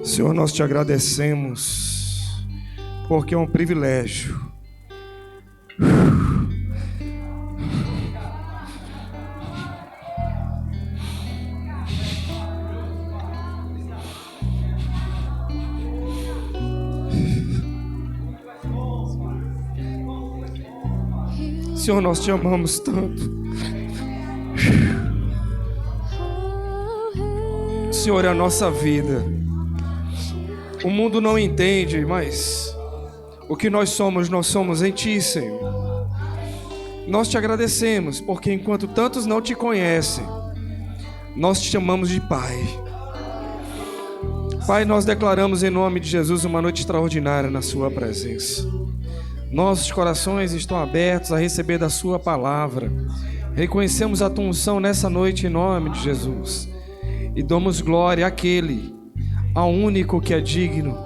Senhor, nós te agradecemos, porque é um privilégio. Senhor, nós te amamos tanto. Senhor, é a nossa vida. O mundo não entende, mas o que nós somos em Ti, Senhor. Nós te agradecemos, porque enquanto tantos não te conhecem, nós te chamamos de Pai. Pai, nós declaramos em nome de Jesus uma noite extraordinária na Sua presença. Nossos corações estão abertos a receber da Sua palavra. Reconhecemos a Tua unção nessa noite em nome de Jesus. E damos glória àquele, ao único que é digno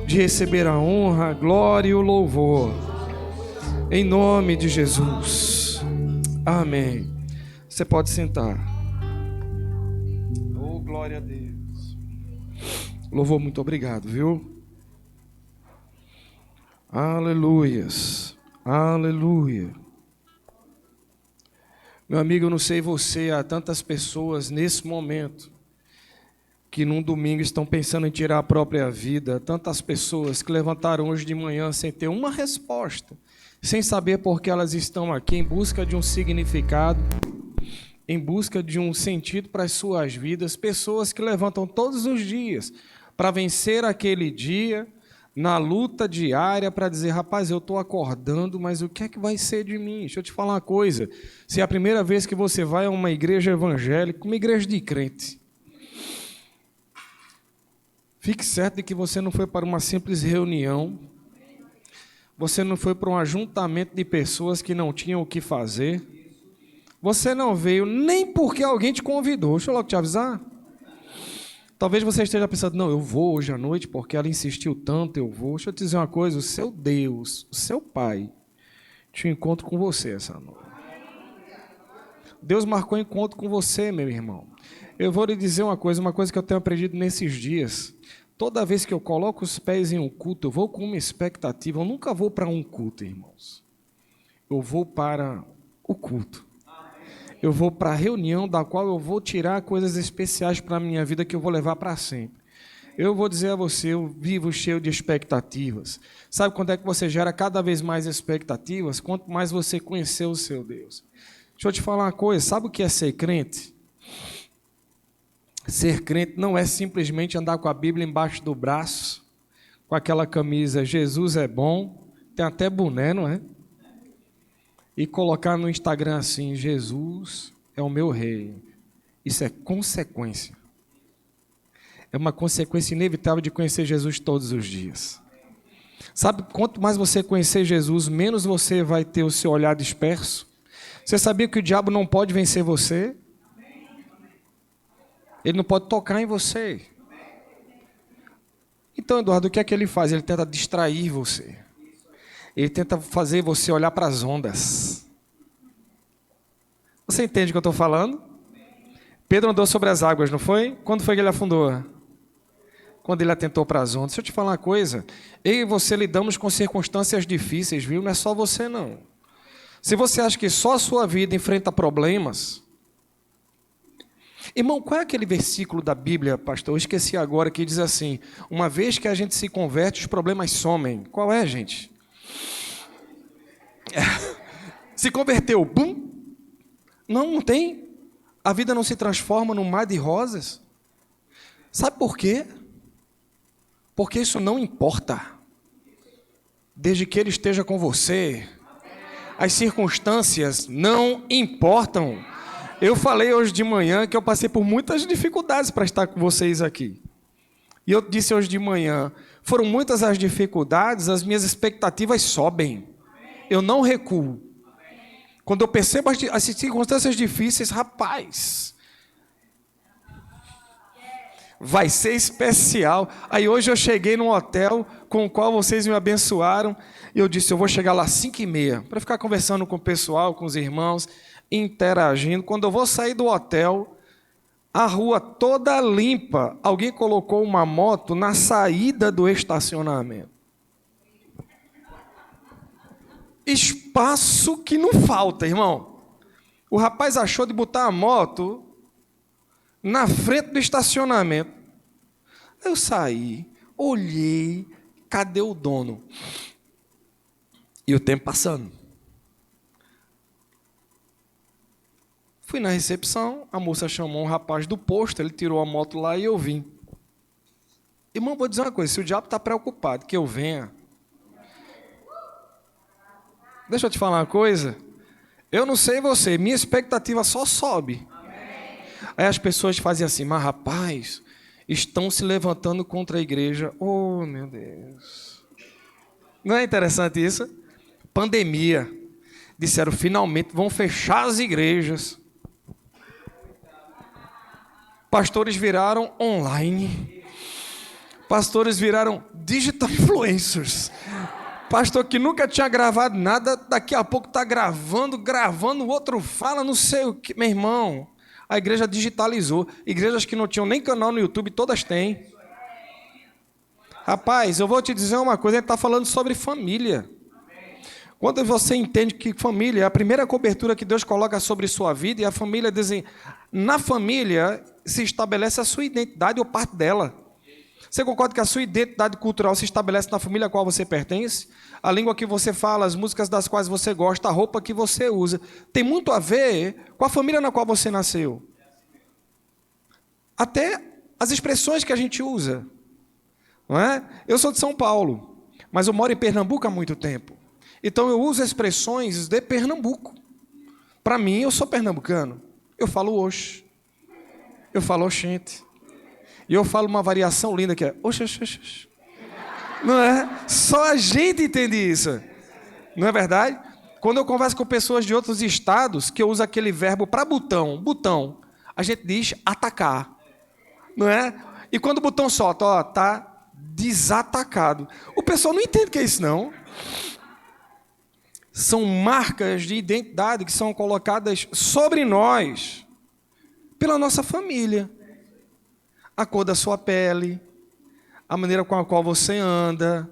de receber a honra, a glória e o louvor. Em nome de Jesus. Amém. Você pode sentar. Oh, glória a Deus. Louvor, muito obrigado, viu? Aleluias. Aleluia. Meu amigo, eu não sei você, há tantas pessoas nesse momento que num domingo estão pensando em tirar a própria vida. Tantas pessoas que levantaram hoje de manhã sem ter uma resposta, sem saber por que elas estão aqui, em busca de um significado, em busca de um sentido para as suas vidas. Pessoas que levantam todos os dias para vencer aquele dia, na luta diária, para dizer: rapaz, eu estou acordando, mas o que é que vai ser de mim? Deixa eu te falar uma coisa. Se é a primeira vez que você vai a uma igreja evangélica, uma igreja de crente, fique certo de que você não foi para uma simples reunião, você não foi para um ajuntamento de pessoas que não tinham o que fazer, você não veio nem porque alguém te convidou. Deixa eu logo te avisar. Talvez você esteja pensando: não, eu vou hoje à noite porque ela insistiu tanto, eu vou. Deixa eu te dizer uma coisa: o seu Deus, o seu Pai, te encontro com você essa noite. Deus marcou encontro com você, meu irmão. Eu vou lhe dizer uma coisa que eu tenho aprendido nesses dias. Toda vez que eu coloco os pés em um culto, eu vou com uma expectativa. Eu nunca vou para um culto, irmãos. Eu vou para o culto. Eu vou para a reunião da qual eu vou tirar coisas especiais para a minha vida que eu vou levar para sempre. Eu vou dizer a você, eu vivo cheio de expectativas. Sabe quando é que você gera cada vez mais expectativas? Quanto mais você conhecer o seu Deus. Deixa eu te falar uma coisa, sabe o que é ser crente? Ser crente não é simplesmente andar com a Bíblia embaixo do braço, com aquela camisa "Jesus é bom", tem até boné, não é? E colocar no Instagram assim: Jesus é o meu rei. Isso é consequência. É uma consequência inevitável de conhecer Jesus todos os dias. Sabe, quanto mais você conhecer Jesus, menos você vai ter o seu olhar disperso. Você sabia que o diabo não pode vencer você? Ele não pode tocar em você. Então, Eduardo, o que é que ele faz? Ele tenta distrair você. Ele tenta fazer você olhar para as ondas. Você entende o que eu estou falando? Pedro andou sobre as águas, não foi? Quando foi que ele afundou? Quando ele atentou para as ondas. Deixa eu te falar uma coisa. Eu e você lidamos com circunstâncias difíceis, viu? Não é só você, não. Se você acha que só a sua vida enfrenta problemas... Irmão, qual é aquele versículo da Bíblia, pastor? Eu esqueci agora, que diz assim: uma vez que a gente se converte, os problemas somem. Qual é, gente? Se converteu, bum! Não tem. A vida não se transforma num mar de rosas. Sabe por quê? Porque isso não importa. Desde que Ele esteja com você, as circunstâncias não importam. Eu falei hoje de manhã que eu passei por muitas dificuldades para estar com vocês aqui. E eu disse hoje de manhã: foram muitas as dificuldades, as minhas expectativas sobem. Eu não recuo. Quando eu percebo as circunstâncias difíceis, rapaz, vai ser especial. Aí hoje eu cheguei num hotel com o qual vocês me abençoaram. E eu disse: eu vou chegar lá às 5h30, para ficar conversando com o pessoal, com os irmãos, interagindo. Quando eu vou sair do hotel, A rua toda limpa. Alguém colocou uma moto na saída do estacionamento. Espaço que não falta, irmão. O rapaz achou de botar a moto na frente do estacionamento. Eu saí, olhei, cadê o dono? E o tempo passando. Fui na recepção, a moça chamou um rapaz do posto, ele tirou a moto lá e eu vim. Irmão, vou dizer uma coisa, se o diabo está preocupado que eu venha, deixa eu te falar uma coisa, eu não sei você, minha expectativa só sobe. Aí as pessoas fazem assim, mas rapaz, estão se levantando contra a igreja. Oh, meu Deus. Não é interessante isso? Pandemia. Disseram, finalmente vão fechar as igrejas. Pastores viraram online. Pastores viraram digital influencers. Pastor que nunca tinha gravado nada, daqui a pouco está gravando, o outro fala, não sei o que. Meu irmão, a igreja digitalizou. Igrejas que não tinham nem canal no YouTube, todas têm. Rapaz, eu vou te dizer uma coisa, a gente está falando sobre família. Quando você entende que família é a primeira cobertura que Deus coloca sobre sua vida, e a família na família se estabelece a sua identidade ou parte dela. Você concorda que a sua identidade cultural se estabelece na família a qual você pertence? A língua que você fala, as músicas das quais você gosta, a roupa que você usa, tem muito a ver com a família na qual você nasceu. Até as expressões que a gente usa. Não é? Eu sou de São Paulo, mas eu moro em Pernambuco há muito tempo. Então eu uso expressões de Pernambuco. Para mim, eu sou pernambucano. Eu falo oxe. Eu falo oxente. E eu falo uma variação linda que é oxe, oxe, oxe. Não é? Só a gente entende isso. Não é verdade? Quando eu converso com pessoas de outros estados, que eu uso aquele verbo para botão, a gente diz atacar. Não é? E quando o botão solta, ó, tá desatacado. O pessoal não entende o que é isso, não. São marcas de identidade que são colocadas sobre nós pela nossa família. A cor da sua pele, a maneira com a qual você anda,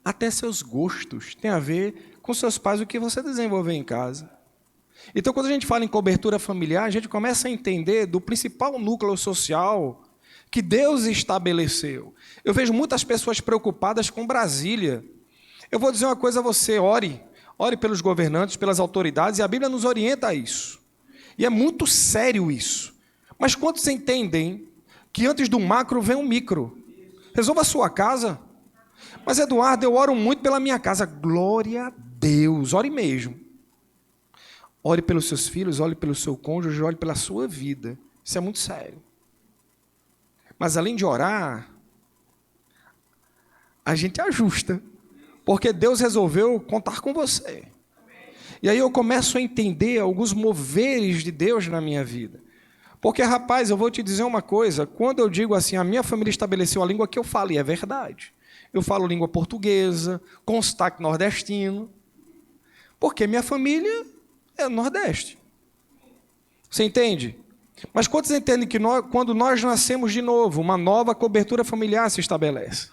até seus gostos, tem a ver com seus pais, o que você desenvolveu em casa. Então, quando a gente fala em cobertura familiar, a gente começa a entender do principal núcleo social que Deus estabeleceu. Eu vejo muitas pessoas preocupadas com Brasília. Eu vou dizer uma coisa a você, ore pelos governantes, pelas autoridades, e a Bíblia nos orienta a isso. E é muito sério isso. Mas quantos entendem que antes do macro vem um micro? Resolva a sua casa. Mas, Eduardo, eu oro muito pela minha casa. Glória a Deus, ore mesmo. Ore pelos seus filhos, ore pelo seu cônjuge, ore pela sua vida. Isso é muito sério. Mas, além de orar, a gente ajusta. Porque Deus resolveu contar com você. E aí eu começo a entender alguns moveres de Deus na minha vida. Porque, rapaz, eu vou te dizer uma coisa. Quando eu digo assim, a minha família estabeleceu a língua que eu falo, e é verdade. Eu falo língua portuguesa, com sotaque nordestino. Porque minha família é do Nordeste. Você entende? Mas quantos entendem que quando nós nascemos de novo, uma nova cobertura familiar se estabelece?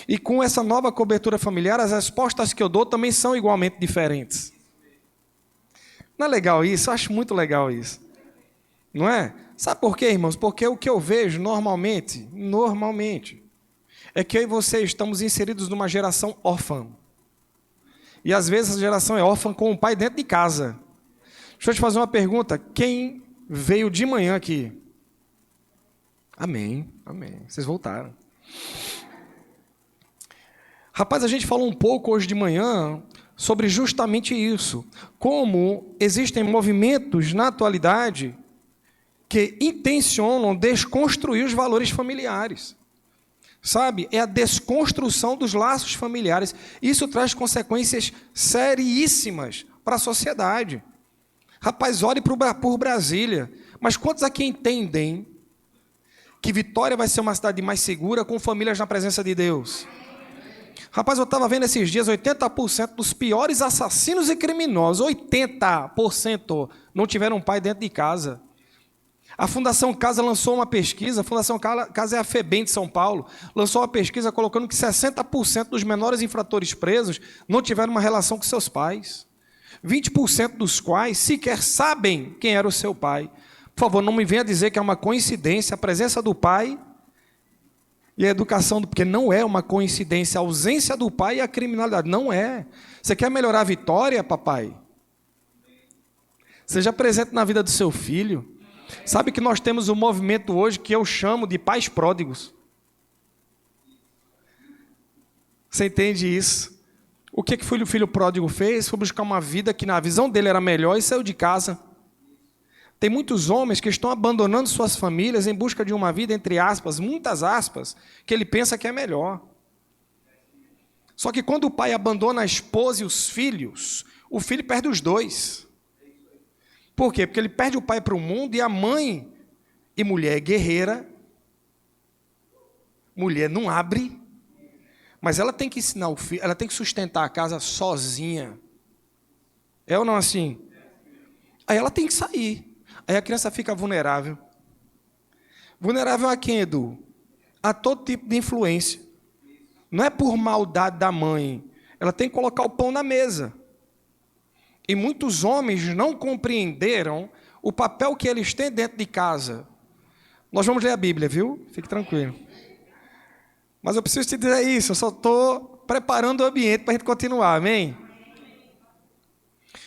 E com essa nova cobertura familiar, as respostas que eu dou também são igualmente diferentes. Não é legal isso? Eu acho muito legal isso. Não é? Sabe por quê, irmãos? Porque o que eu vejo normalmente, é que eu e você estamos inseridos numa geração órfã. E às vezes a geração é órfã com o pai dentro de casa. Deixa eu te fazer uma pergunta. Quem veio de manhã aqui? Amém, amém. Vocês voltaram. Rapaz, a gente falou um pouco hoje de manhã sobre justamente isso. Como existem movimentos na atualidade que intencionam desconstruir os valores familiares. Sabe? É a desconstrução dos laços familiares. Isso traz consequências seríssimas para a sociedade. Rapaz, ore por Brasília. Mas quantos aqui entendem que Vitória vai ser uma cidade mais segura com famílias na presença de Deus? Rapaz, eu estava vendo esses dias, 80% dos piores assassinos e criminosos, 80% não tiveram um pai dentro de casa. A Fundação Casa lançou uma pesquisa, a Fundação Casa é a FEBEM de São Paulo, lançou uma pesquisa colocando que 60% dos menores infratores presos não tiveram uma relação com seus pais. 20% dos quais sequer sabem quem era o seu pai. Por favor, não me venha dizer que é uma coincidência a presença do pai e a educação, porque não é uma coincidência a ausência do pai e a criminalidade. Não é. Você quer melhorar a vitória, papai? Seja presente na vida do seu filho. Sabe que nós temos um movimento hoje que eu chamo de pais pródigos. Você entende isso? O que o filho pródigo fez? Foi buscar uma vida que na visão dele era melhor e saiu de casa. Tem muitos homens que estão abandonando suas famílias em busca de uma vida, entre aspas, muitas aspas, que ele pensa que é melhor. Só que quando o pai abandona a esposa e os filhos, o filho perde os dois. Por quê? Porque ele perde o pai para o mundo e a mãe e mulher é guerreira. Mulher não abre, mas ela tem que ensinar o filho, ela tem que sustentar a casa sozinha. É ou não assim? Aí ela tem que sair. Aí a criança fica vulnerável. Vulnerável a quem, Edu? A todo tipo de influência. Não é por maldade da mãe. Ela tem que colocar o pão na mesa. E muitos homens não compreenderam o papel que eles têm dentro de casa. Nós vamos ler a Bíblia, viu? Fique tranquilo. Mas eu preciso te dizer isso, eu só estou preparando o ambiente para a gente continuar, amém?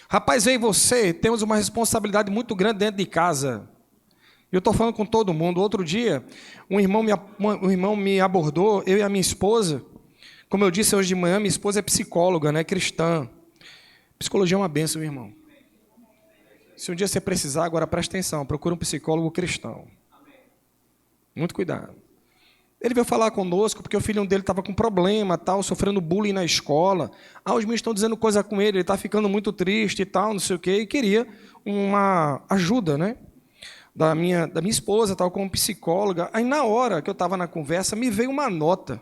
Rapaz, eu e você temos uma responsabilidade muito grande dentro de casa. Eu estou falando com todo mundo. Outro dia, um irmão me abordou, eu e a minha esposa. Como eu disse hoje de manhã, minha esposa é psicóloga, né, cristã. Psicologia é uma bênção, meu irmão. Se um dia você precisar, agora preste atenção, procura um psicólogo cristão. Muito cuidado. Ele veio falar conosco porque o filho dele estava com problema, tal, sofrendo bullying na escola. Os meninos estão dizendo coisa com ele está ficando muito triste e tal, não sei o quê, e queria uma ajuda, né? Da minha esposa, tal, como psicóloga. Aí, na hora que eu estava na conversa, me veio uma nota.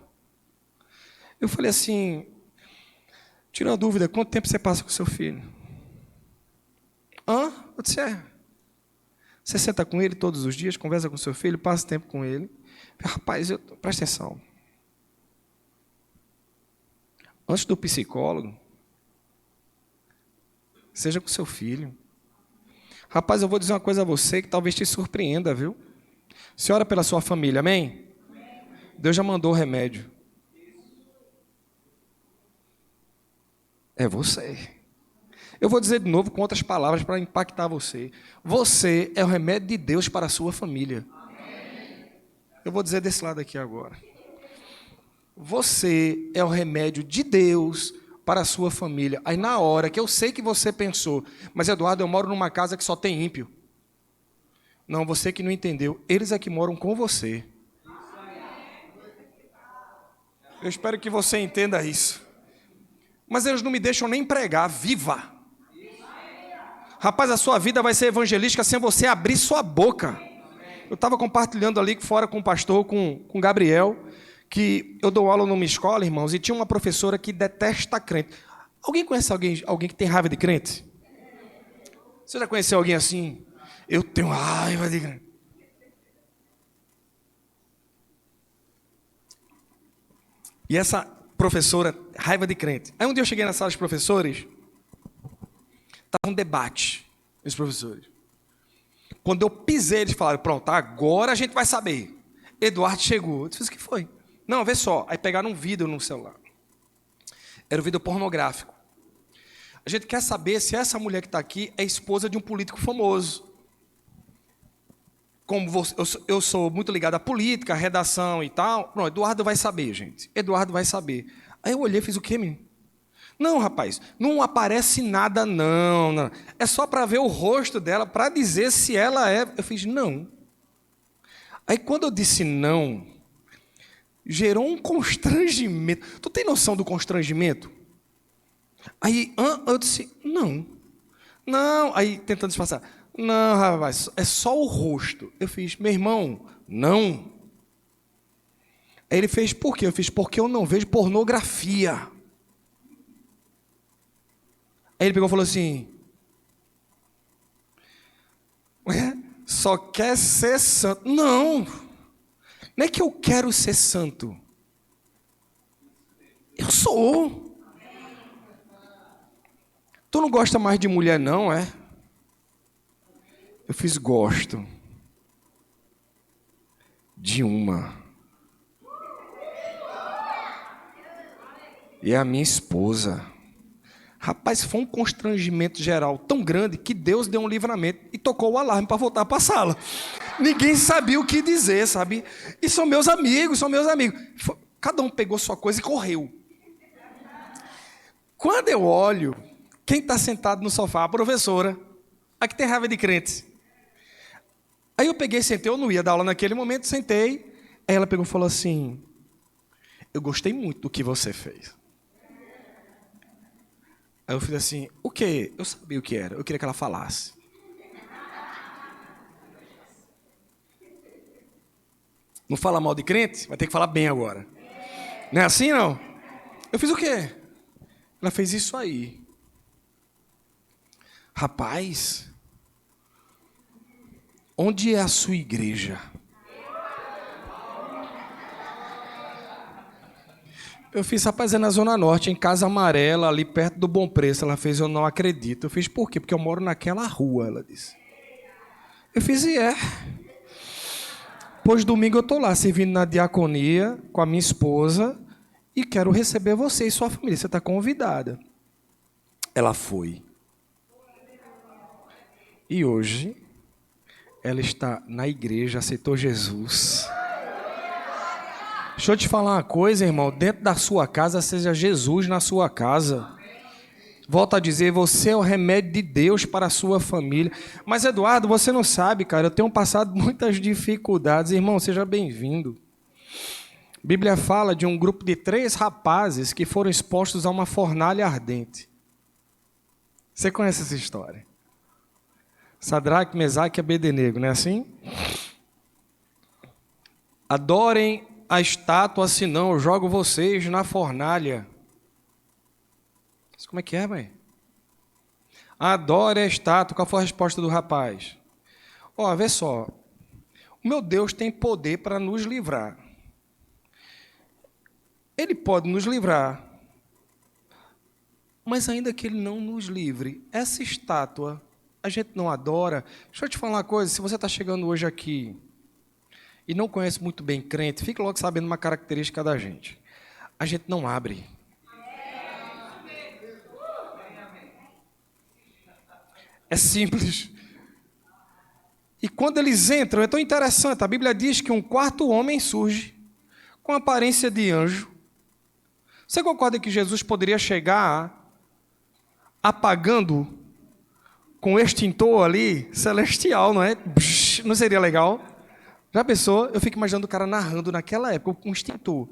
Eu falei assim, tira uma dúvida, quanto tempo você passa com seu filho? Eu disse, você senta com ele todos os dias, conversa com seu filho, passa tempo com ele. Rapaz, presta atenção. Antes do psicólogo, seja com seu filho. Rapaz, eu vou dizer uma coisa a você que talvez te surpreenda, viu? Você ora pela sua família, amém? Deus já mandou o remédio. É você. Eu vou dizer de novo com outras palavras para impactar você. Você é o remédio de Deus para a sua família. Eu vou dizer desse lado aqui agora. Você é o remédio de Deus para a sua família. Aí na hora que eu sei que você pensou, mas Eduardo, eu moro numa casa que só tem ímpio. Não, você que não entendeu. Eles é que moram com você. Eu espero que você entenda isso. Mas eles não me deixam nem pregar. Viva! Rapaz, a sua vida vai ser evangelística sem você abrir sua boca. Eu estava compartilhando ali fora com o pastor, com o Gabriel, que eu dou aula numa escola, irmãos, e tinha uma professora que detesta crente. Alguém conhece alguém que tem raiva de crente? Você já conheceu alguém assim? Eu tenho raiva de crente. E essa professora, raiva de crente. Aí um dia eu cheguei na sala dos professores, estava um debate, os professores. Quando eu pisei, eles falaram, pronto, agora a gente vai saber. Eduardo chegou. Eu disse, o que foi? Não, vê só. Aí pegaram um vídeo no celular. Era um vídeo pornográfico. A gente quer saber se essa mulher que está aqui é esposa de um político famoso. Como eu sou muito ligado à política, à redação e tal. Pronto, Eduardo vai saber, gente. Eduardo vai saber. Aí eu olhei e fiz o quê, menino? Não, rapaz, não aparece nada, não. É só para ver o rosto dela, para dizer se ela é... Eu fiz, não. Aí, quando eu disse não, gerou um constrangimento. Tu tem noção do constrangimento? Aí, eu disse, não. Não. Aí, tentando disfarçar. Não, rapaz, é só o rosto. Eu fiz, meu irmão, não. Aí ele fez, por quê? Eu fiz, porque eu não vejo pornografia. Aí ele pegou e falou assim, só quer ser santo. Não, não é que eu quero ser santo. Eu sou. Tu não gosta mais de mulher, não, é? Eu fiz gosto de uma. E é a minha esposa. Rapaz, foi um constrangimento geral tão grande que Deus deu um livramento e tocou o alarme para voltar para a sala. Ninguém sabia o que dizer, sabe? E são meus amigos, são meus amigos. Cada um pegou sua coisa e correu. Quando eu olho, quem está sentado no sofá? A professora. A que tem raiva de crente. Aí eu peguei, sentei, eu não ia dar aula naquele momento, sentei. Aí ela pegou e falou assim, eu gostei muito do que você fez. Aí eu fiz assim, o quê? Eu sabia o que era, eu queria que ela falasse. Não fala mal de crente? Vai ter que falar bem agora. Não é assim, não? Eu fiz o quê? Ela fez isso aí. Rapaz, onde é a sua igreja? Eu fiz, rapaz, é na Zona Norte, em Casa Amarela, ali perto do Bom Preço. Ela fez, eu não acredito. Eu fiz, por quê? Porque eu moro naquela rua, ela disse. Eu fiz, e é. Pois domingo eu estou lá, servindo na diaconia, com a minha esposa, e quero receber você e sua família. Você está convidada. Ela foi. E hoje, ela está na igreja, aceitou Jesus. Deixa eu te falar uma coisa, irmão. Dentro da sua casa, seja Jesus na sua casa. Volto a dizer, você é o remédio de Deus para a sua família. Mas, Eduardo, você não sabe, cara, eu tenho passado muitas dificuldades. Irmão, seja bem-vindo. A Bíblia fala de um grupo de 3 rapazes que foram expostos a uma fornalha ardente. Você conhece essa história? Sadraque, Mesaque e Abednego, não é assim? Adorem a estátua, senão eu jogo vocês na fornalha. Como é que é, mãe? Adore a estátua. Qual foi a resposta do rapaz? Ó, vê só. O meu Deus tem poder para nos livrar. Ele pode nos livrar. Mas ainda que ele não nos livre, essa estátua, a gente não adora. Deixa eu te falar uma coisa. Se você está chegando hoje aqui e não conhece muito bem crente, fique logo sabendo uma característica da gente. A gente não abre. É simples. E quando eles entram, é tão interessante. A Bíblia diz que um quarto homem surge com aparência de anjo. Você concorda que Jesus poderia chegar apagando com o extintor ali, celestial, não é? Não seria legal? Já pensou? Eu fico imaginando o cara narrando naquela época com um extintor.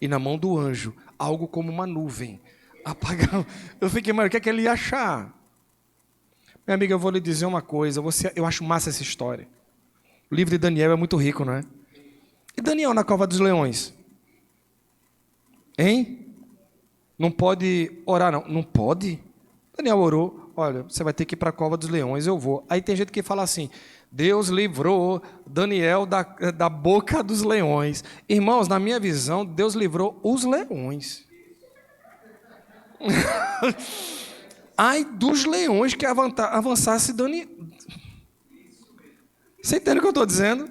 E na mão do anjo, algo como uma nuvem. Apagando. Eu fico imaginando o que é que ele ia achar. Minha amiga, eu vou lhe dizer uma coisa. Eu acho massa essa história. O livro de Daniel é muito rico, não é? E Daniel na cova dos leões? Hein? Não pode orar, não. Não pode? Daniel orou. Olha, você vai ter que ir para a cova dos leões, eu vou. Aí tem gente que fala assim, Deus livrou Daniel da boca dos leões. Irmãos, na minha visão, Deus livrou os leões. Ai dos leões que avançasse Daniel. Você entende o que eu estou dizendo?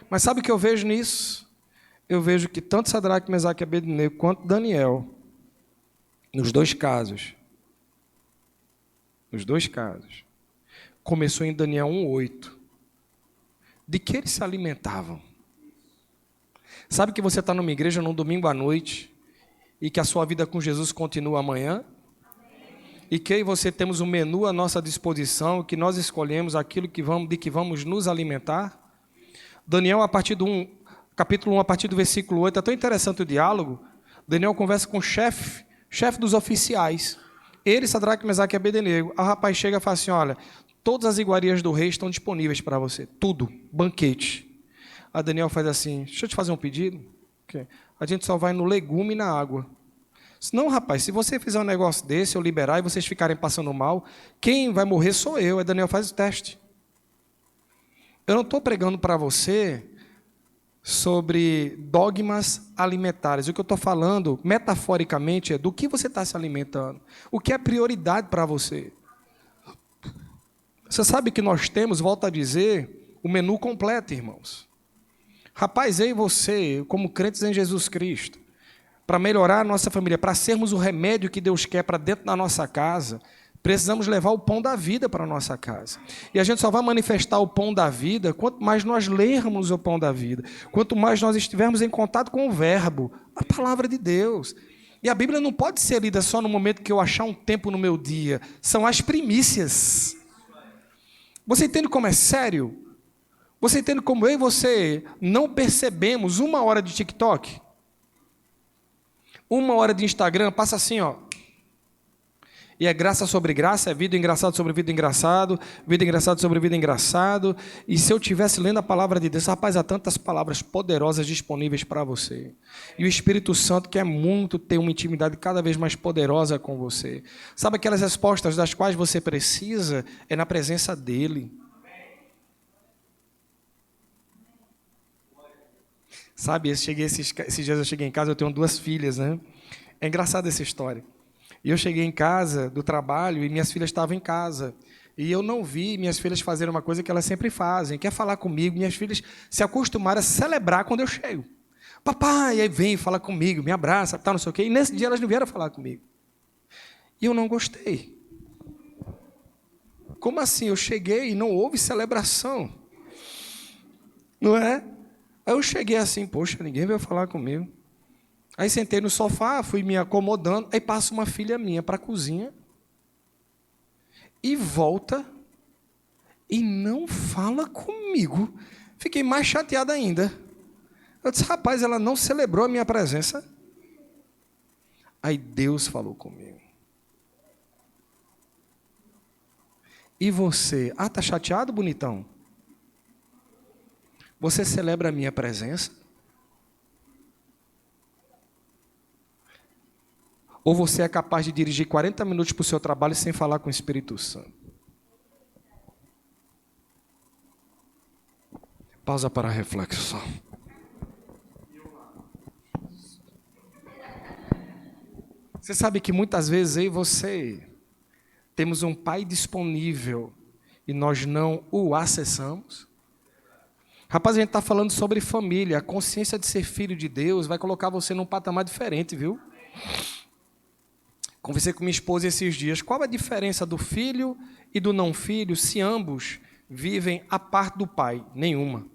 Mas sabe o que eu vejo nisso? Eu vejo que tanto Sadraque, Mesaque e Abednego quanto Daniel, nos dois casos, começou em Daniel 1:8. De que eles se alimentavam? Sabe que você está numa igreja num domingo à noite e que a sua vida com Jesus continua amanhã? E que eu e você temos um menu à nossa disposição, que nós escolhemos aquilo de que vamos nos alimentar? Daniel, capítulo 1, a partir do versículo 8, é tão interessante o diálogo. Daniel conversa com o chefe dos oficiais. Ele, Sadraque, Mesaque e Abednego. O rapaz chega e fala assim, olha, todas as iguarias do rei estão disponíveis para você. Tudo, banquete. A Daniel faz assim, deixa eu te fazer um pedido. Okay. A gente só vai no legume e na água. Não, rapaz, se você fizer um negócio desse, eu liberar e vocês ficarem passando mal, quem vai morrer sou eu. Aí Daniel faz o teste. Eu não estou pregando para você sobre dogmas alimentares. O que eu estou falando, metaforicamente, é do que você está se alimentando. O que é prioridade para você. Você sabe que nós temos, volto a dizer, o menu completo, irmãos. Rapaz, eu e você, como crentes em Jesus Cristo, para melhorar a nossa família, para sermos o remédio que Deus quer para dentro da nossa casa, precisamos levar o pão da vida para a nossa casa. E a gente só vai manifestar o pão da vida quanto mais nós lermos o pão da vida, quanto mais nós estivermos em contato com o verbo, a palavra de Deus. E a Bíblia não pode ser lida só no momento que eu achar um tempo no meu dia. São as primícias. Você entende como é sério? Você entende como eu e você não percebemos 1 hora de TikTok? 1 hora de Instagram, passa assim, ó. E é graça sobre graça, é vida engraçado sobre vida engraçado sobre vida engraçado. E se eu estivesse lendo a palavra de Deus, rapaz, há tantas palavras poderosas disponíveis para você. E o Espírito Santo quer muito ter uma intimidade cada vez mais poderosa com você. Sabe aquelas respostas das quais você precisa? É na presença dEle. Sabe, esses dias eu cheguei em casa, eu tenho 2 filhas, né? É engraçada essa história. E eu cheguei em casa do trabalho e minhas filhas estavam em casa. E eu não vi minhas filhas fazerem uma coisa que elas sempre fazem, que é falar comigo. Minhas filhas se acostumaram a celebrar quando eu chego. Papai, aí vem, fala comigo, me abraça, tal, não sei o quê. E nesse dia elas não vieram falar comigo. E eu não gostei. Como assim? Eu cheguei e não houve celebração. Não é? Aí eu cheguei assim, poxa, ninguém veio falar comigo. Aí sentei no sofá, fui me acomodando, aí passa uma filha minha para a cozinha e volta e não fala comigo. Fiquei mais chateado ainda. Eu disse, rapaz, ela não celebrou a minha presença. Aí Deus falou comigo. E você? Ah, tá chateado, bonitão? Você celebra a minha presença? Ou você é capaz de dirigir 40 minutos para o seu trabalho sem falar com o Espírito Santo? Pausa para a reflexão. Você sabe que muitas vezes eu e você temos um Pai disponível e nós não o acessamos? Rapaz, a gente está falando sobre família. A consciência de ser filho de Deus vai colocar você num patamar diferente, viu? Conversei com minha esposa esses dias. Qual a diferença do filho e do não filho se ambos vivem a parte do pai? Nenhuma.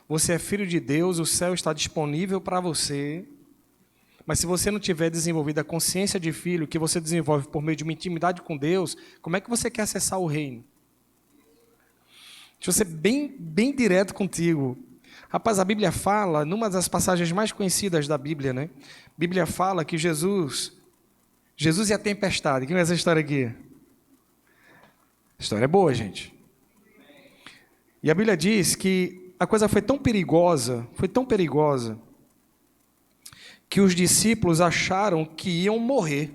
Você é filho de Deus, o céu está disponível para você. Mas se você não tiver desenvolvido a consciência de filho, que você desenvolve por meio de uma intimidade com Deus, como é que você quer acessar o reino? Deixa eu ser bem direto contigo. Rapaz, a Bíblia fala, numa das passagens mais conhecidas da Bíblia, né? A Bíblia fala que Jesus e a tempestade. Quem é essa história aqui? A história é boa, gente. E a Bíblia diz que a coisa foi tão perigosa, que os discípulos acharam que iam morrer.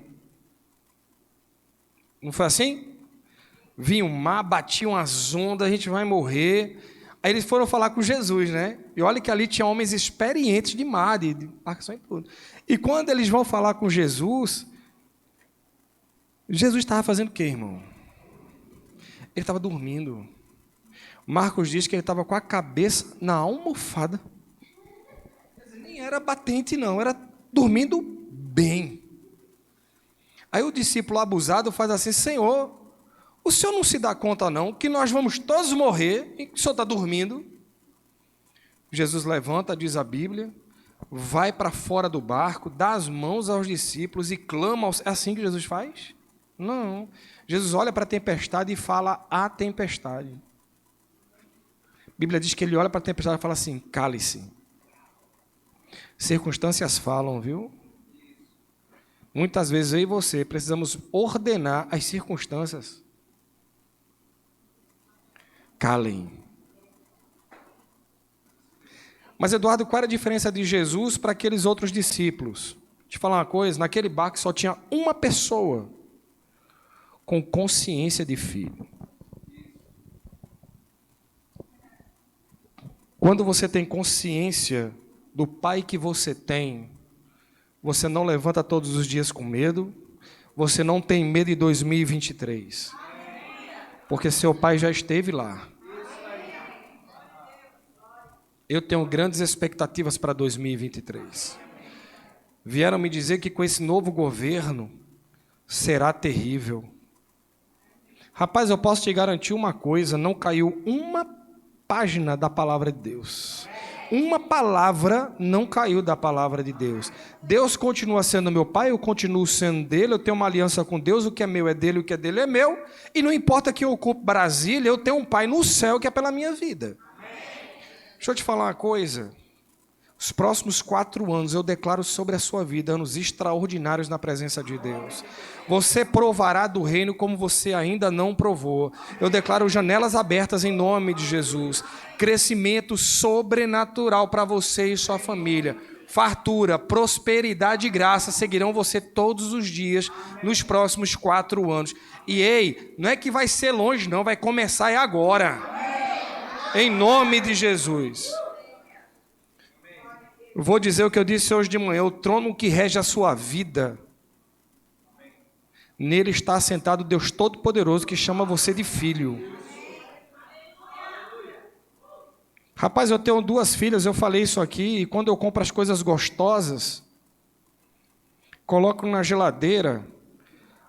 Não foi assim? Vinha o mar, batiam as ondas, a gente vai morrer. Aí eles foram falar com Jesus, né? E olha que ali tinha homens experientes de mar, de embarcação e tudo. E quando eles vão falar com Jesus, Jesus estava fazendo o quê, irmão? Ele estava dormindo. Marcos diz que ele estava com a cabeça na almofada. Nem era batente, não, era dormindo bem. Aí o discípulo abusado faz assim, Senhor, o senhor não se dá conta não, que nós vamos todos morrer, e o senhor está dormindo? Jesus levanta, diz a Bíblia, vai para fora do barco, dá as mãos aos discípulos e clama, é assim que Jesus faz? Não, Jesus olha para a tempestade e fala à tempestade. A Bíblia diz que ele olha para a tempestade e fala assim, cale-se. Circunstâncias falam, viu? Muitas vezes eu e você precisamos ordenar as circunstâncias. Calem. Mas, Eduardo, qual era a diferença de Jesus para aqueles outros discípulos? Deixa eu te falar uma coisa, naquele barco só tinha uma pessoa com consciência de filho. Quando você tem consciência do pai que você tem, você não levanta todos os dias com medo, você não tem medo em 2023, porque seu pai já esteve lá. Eu tenho grandes expectativas para 2023. Vieram me dizer que com esse novo governo será terrível. Rapaz, eu posso te garantir uma coisa, não caiu uma página da palavra de Deus. Uma palavra não caiu da palavra de Deus. Deus continua sendo meu pai, eu continuo sendo dele, eu tenho uma aliança com Deus, o que é meu é dele, o que é dele é meu, e não importa que eu ocupe Brasília, eu tenho um pai no céu que é pela minha vida. Deixa eu te falar uma coisa. Os próximos 4 anos eu declaro sobre a sua vida anos extraordinários na presença de Deus. Você provará do reino como você ainda não provou. Eu declaro janelas abertas em nome de Jesus. Crescimento sobrenatural para você e sua família. Fartura, prosperidade e graça seguirão você todos os dias nos próximos 4 anos. E ei, não é que vai ser longe não, vai começar é agora. Em nome de Jesus. Eu vou dizer o que eu disse hoje de manhã, o trono que rege a sua vida, nele está assentado Deus Todo-Poderoso que chama você de filho. Rapaz, eu tenho 2 filhas, eu falei isso aqui, e quando eu compro as coisas gostosas, coloco na geladeira,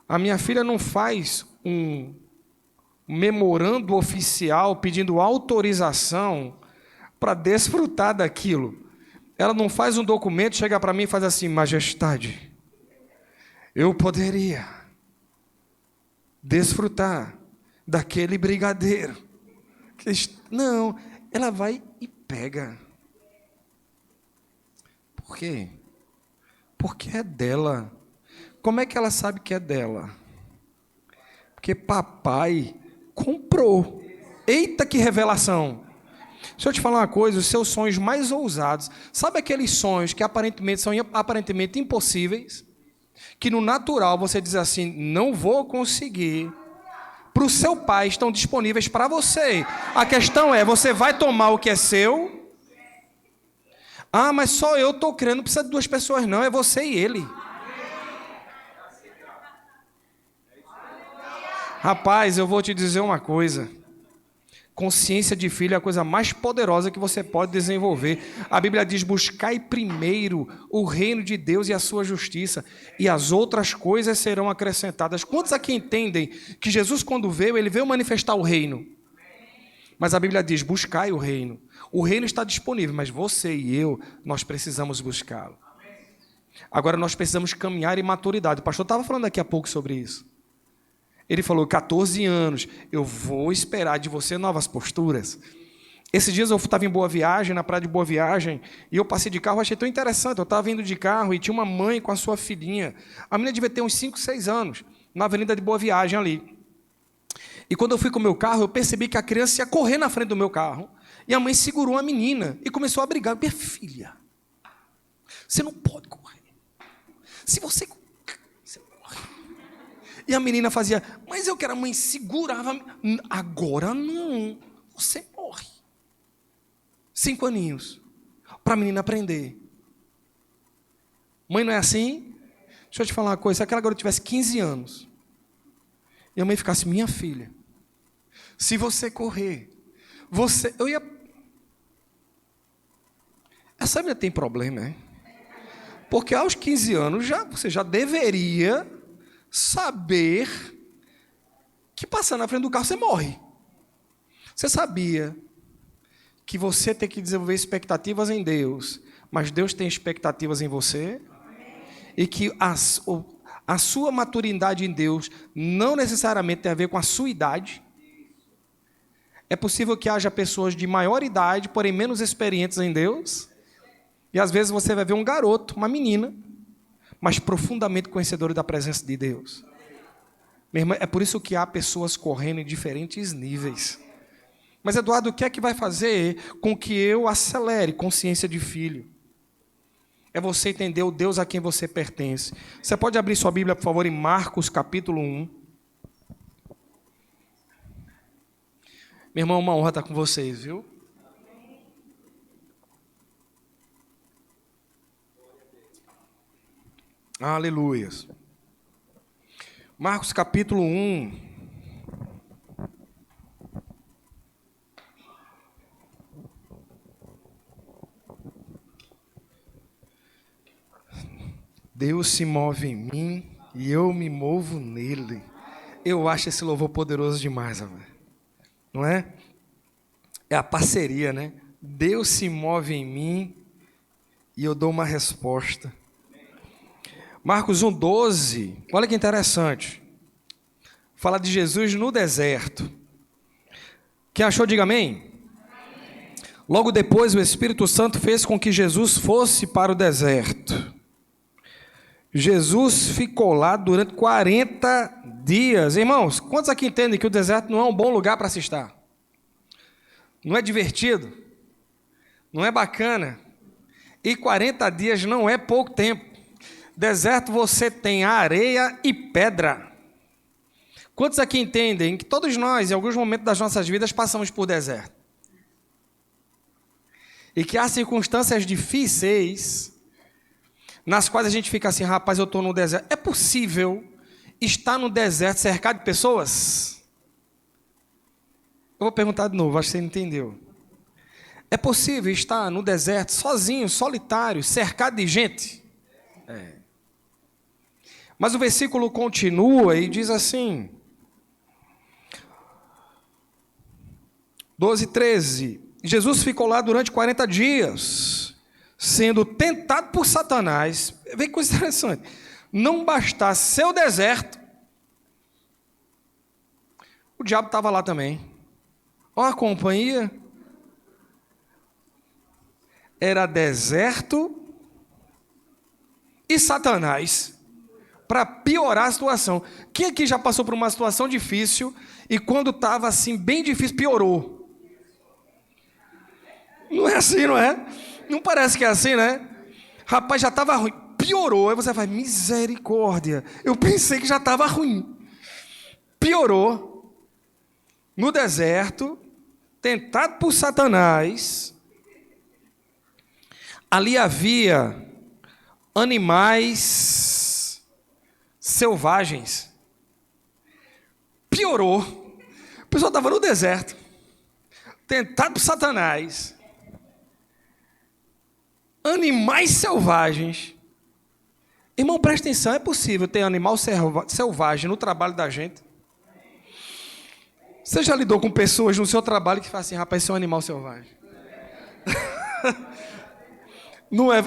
a minha filha não faz um memorando oficial pedindo autorização para desfrutar daquilo. Ela não faz um documento, chega para mim e faz assim: majestade, eu poderia desfrutar daquele brigadeiro. Não, ela vai e pega. Por quê? Porque é dela. Como é que ela sabe que é dela? Porque papai comprou. Eita, que revelação! Deixa eu te falar uma coisa, os seus sonhos mais ousados, sabe aqueles sonhos que aparentemente são aparentemente impossíveis? Que no natural você diz assim, não vou conseguir. Para o seu pai estão disponíveis para você. A questão é, você vai tomar o que é seu? Ah, mas só eu estou crendo, não precisa de 2 pessoas não, é você e ele. Rapaz, eu vou te dizer uma coisa. Consciência de filho é a coisa mais poderosa que você pode desenvolver. A Bíblia diz, buscai primeiro o reino de Deus e a sua justiça, e as outras coisas serão acrescentadas. Quantos aqui entendem que Jesus, quando veio, ele veio manifestar o reino? Mas a Bíblia diz, buscai o reino. O reino está disponível, mas você e eu, nós precisamos buscá-lo. Agora nós precisamos caminhar em maturidade. O pastor estava falando daqui a pouco sobre isso. Ele falou, 14 anos, eu vou esperar de você novas posturas. Esses dias eu estava em Boa Viagem, na praia de Boa Viagem, e eu passei de carro, achei tão interessante. Eu estava vindo de carro e tinha uma mãe com a sua filhinha. A menina devia ter uns 5, 6 anos, na avenida de Boa Viagem ali. E quando eu fui com o meu carro, eu percebi que a criança ia correr na frente do meu carro, e a mãe segurou a menina e começou a brigar. Minha filha, você não pode correr. Se você corre. E a menina fazia, mas eu quero, a mãe segurava. Agora não, você morre. 5 aninhos, para a menina aprender. Mãe não é assim? Deixa eu te falar uma coisa, se aquela garota tivesse 15 anos, e a mãe ficasse, minha filha, se você correr, eu ia... Essa menina tem problema, hein? Porque aos 15 anos, você já deveria saber que passando na frente do carro você morre. Você sabia que você tem que desenvolver expectativas em Deus, mas Deus tem expectativas em você? E que a sua maturidade em Deus não necessariamente tem a ver com a sua idade? É possível que haja pessoas de maior idade, porém menos experientes em Deus? E às vezes você vai ver um garoto, uma menina, mas profundamente conhecedora da presença de Deus. Minha irmã, é por isso que há pessoas correndo em diferentes níveis. Mas, Eduardo, o que é que vai fazer com que eu acelere consciência de filho? É você entender o Deus a quem você pertence. Você pode abrir sua Bíblia, por favor, em Marcos, capítulo 1. Meu irmão, uma honra estar com vocês, viu? Aleluias. Marcos capítulo 1. Deus se move em mim e eu me movo nele. Eu acho esse louvor poderoso demais, amor. Não é? É a parceria, né? Deus se move em mim e eu dou uma resposta. Marcos 1,12, olha que interessante. Fala de Jesus no deserto. Quem achou, diga amém. Logo depois, o Espírito Santo fez com que Jesus fosse para o deserto. Jesus ficou lá durante 40 dias. Irmãos, quantos aqui entendem que o deserto não é um bom lugar para se estar? Não é divertido? Não é bacana? E 40 dias não é pouco tempo. Deserto você tem areia e pedra. Quantos aqui entendem que todos nós, em alguns momentos das nossas vidas, passamos por deserto? E que há circunstâncias difíceis nas quais a gente fica assim, rapaz, eu estou no deserto. É possível estar no deserto cercado de pessoas? Eu vou perguntar de novo, acho que você não entendeu. É possível estar no deserto sozinho, solitário, cercado de gente? É. Mas o versículo continua e diz assim, 12:13, Jesus ficou lá durante 40 dias, sendo tentado por Satanás. Vê que coisa interessante. Não bastasse ser o deserto, o diabo estava lá também. Olha a companhia. Era deserto e Satanás. Para piorar a situação. Quem aqui já passou por uma situação difícil e quando estava assim bem difícil, piorou? Não é assim, não é? Não parece que é assim, né? Rapaz, já estava ruim, piorou. Aí você vai, misericórdia. Eu pensei que já estava ruim. Piorou. No deserto, tentado por Satanás. Ali havia animais selvagens. Piorou. O pessoal estava no deserto, tentado por Satanás. Animais selvagens. Irmão, presta atenção, é possível ter animal selvagem no trabalho da gente? Você já lidou com pessoas no seu trabalho que falam assim, rapaz, esse é um animal selvagem? Não é?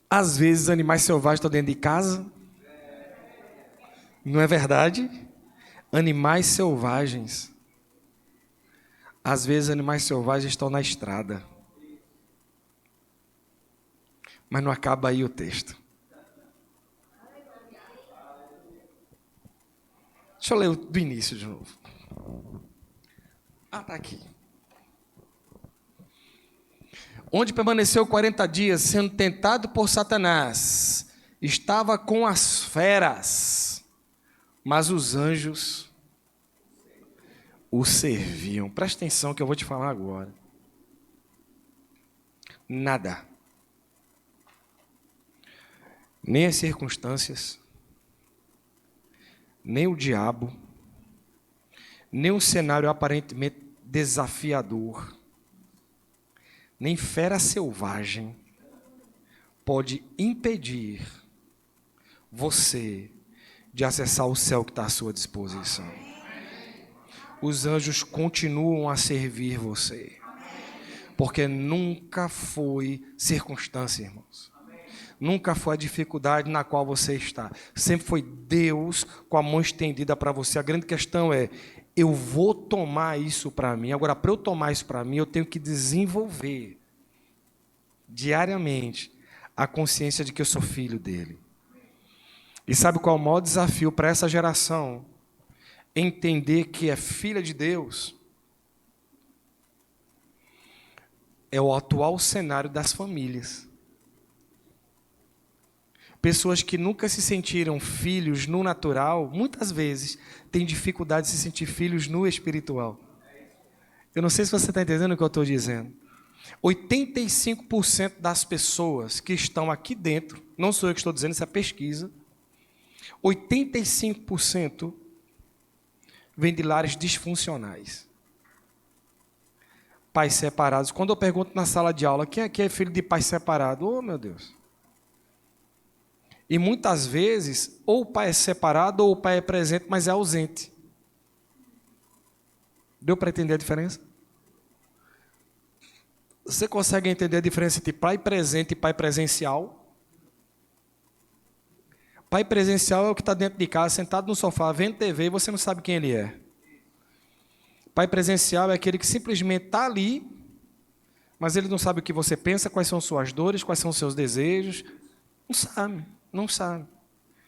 Às vezes animais selvagens estão dentro de casa. Não é verdade? Animais selvagens. Às vezes animais selvagens estão na estrada. Mas não acaba aí o texto. Deixa eu ler do início de novo. Está aqui. Onde permaneceu 40 dias, sendo tentado por Satanás, estava com as feras, mas os anjos o serviam. Presta atenção que eu vou te falar agora. Nada, nem as circunstâncias, nem o diabo, nem um cenário aparentemente desafiador, nem fera selvagem pode impedir você de acessar o céu que está à sua disposição. Os anjos continuam a servir você, porque nunca foi circunstância, irmãos. Nunca foi a dificuldade na qual você está. Sempre foi Deus com a mão estendida para você. A grande questão é, eu vou tomar isso para mim. Agora, para eu tomar isso para mim, eu tenho que desenvolver diariamente a consciência de que eu sou filho dele. E sabe qual é o maior desafio para essa geração? Entender que é filha de Deus. É o atual cenário das famílias. Pessoas que nunca se sentiram filhos no natural, muitas vezes têm dificuldade de se sentir filhos no espiritual. Eu não sei se você está entendendo o que eu estou dizendo. 85% das pessoas que estão aqui dentro, não sou eu que estou dizendo, isso é pesquisa, 85% vem de lares disfuncionais. Pais separados. Quando eu pergunto na sala de aula, quem aqui é filho de pai separado? Oh, meu Deus. E muitas vezes, ou o pai é separado, ou o pai é presente, mas é ausente. Deu para entender a diferença? Você consegue entender a diferença entre pai presente e pai presencial? Pai presencial é o que está dentro de casa, sentado no sofá, vendo TV, e você não sabe quem ele é. Pai presencial é aquele que simplesmente está ali, mas ele não sabe o que você pensa, quais são suas dores, quais são os seus desejos. Não sabe, não sabe.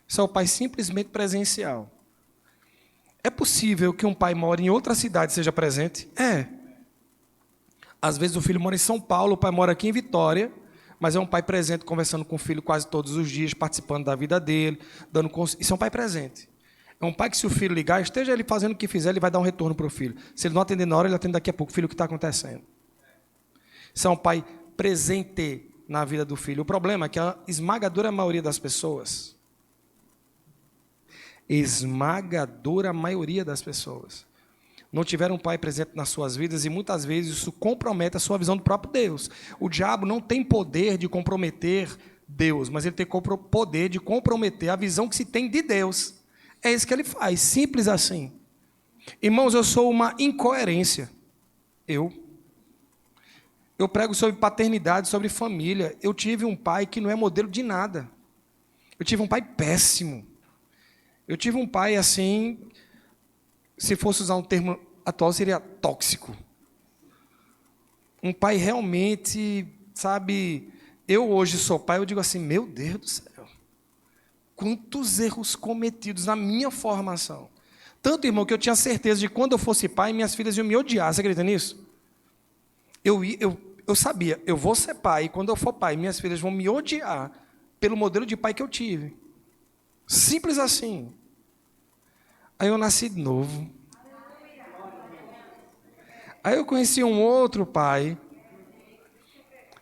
Isso é o pai simplesmente presencial. É possível que um pai more em outra cidade e seja presente? É. Às vezes o filho mora em São Paulo, o pai mora aqui em Vitória, mas é um pai presente, conversando com o filho quase todos os dias, participando da vida dele, dando conselho. Isso é um pai presente. É um pai que, se o filho ligar, esteja ele fazendo o que fizer, ele vai dar um retorno para o filho. Se ele não atender na hora, ele atende daqui a pouco. Filho, o que está acontecendo? Isso é um pai presente na vida do filho. O problema é que a esmagadora maioria das pessoas, não tiveram um pai presente nas suas vidas, e muitas vezes isso compromete a sua visão do próprio Deus. O diabo não tem poder de comprometer Deus, mas ele tem poder de comprometer a visão que se tem de Deus. É isso que ele faz, simples assim. Irmãos, eu sou uma incoerência. Eu prego sobre paternidade, sobre família. Eu tive um pai que não é modelo de nada. Eu tive um pai péssimo. Eu tive um pai assim, se fosse usar um termo atual, seria tóxico. Um pai realmente, sabe, eu hoje sou pai, eu digo assim, meu Deus do céu, quantos erros cometidos na minha formação. Tanto, irmão, que eu tinha certeza de que quando eu fosse pai, minhas filhas iam me odiar. Você acredita nisso? Eu sabia, eu vou ser pai, e quando eu for pai, minhas filhas vão me odiar pelo modelo de pai que eu tive. Simples assim. Aí eu nasci de novo. Aí eu conheci um outro pai.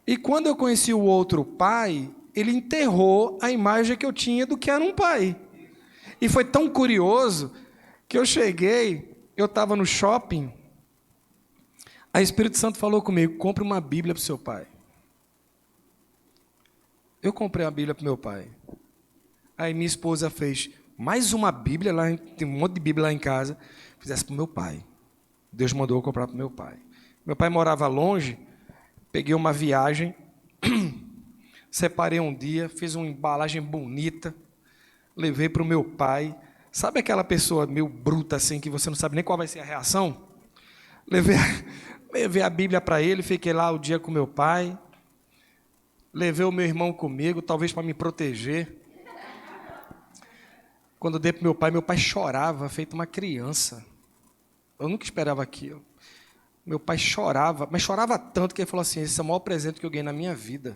E quando eu conheci o outro pai, ele enterrou a imagem que eu tinha do que era um pai. E foi tão curioso que eu cheguei, eu estava no shopping, aí o Espírito Santo falou comigo, compre uma Bíblia para o seu pai. Eu comprei uma Bíblia para o meu pai. Aí minha esposa fez mais uma Bíblia, lá, tem um monte de Bíblia lá em casa, fizesse para o meu pai. Deus mandou eu comprar para o meu pai. Meu pai morava longe, peguei uma viagem, separei um dia, fiz uma embalagem bonita, levei para o meu pai. Sabe aquela pessoa meio bruta assim, que você não sabe nem qual vai ser a reação? Levei a Bíblia para ele, fiquei lá o dia com meu pai, levei o meu irmão comigo, talvez para me proteger. Quando eu dei para meu pai chorava, feito uma criança. Eu nunca esperava aquilo. Meu pai chorava, mas chorava tanto que ele falou assim, esse é o maior presente que eu ganhei na minha vida.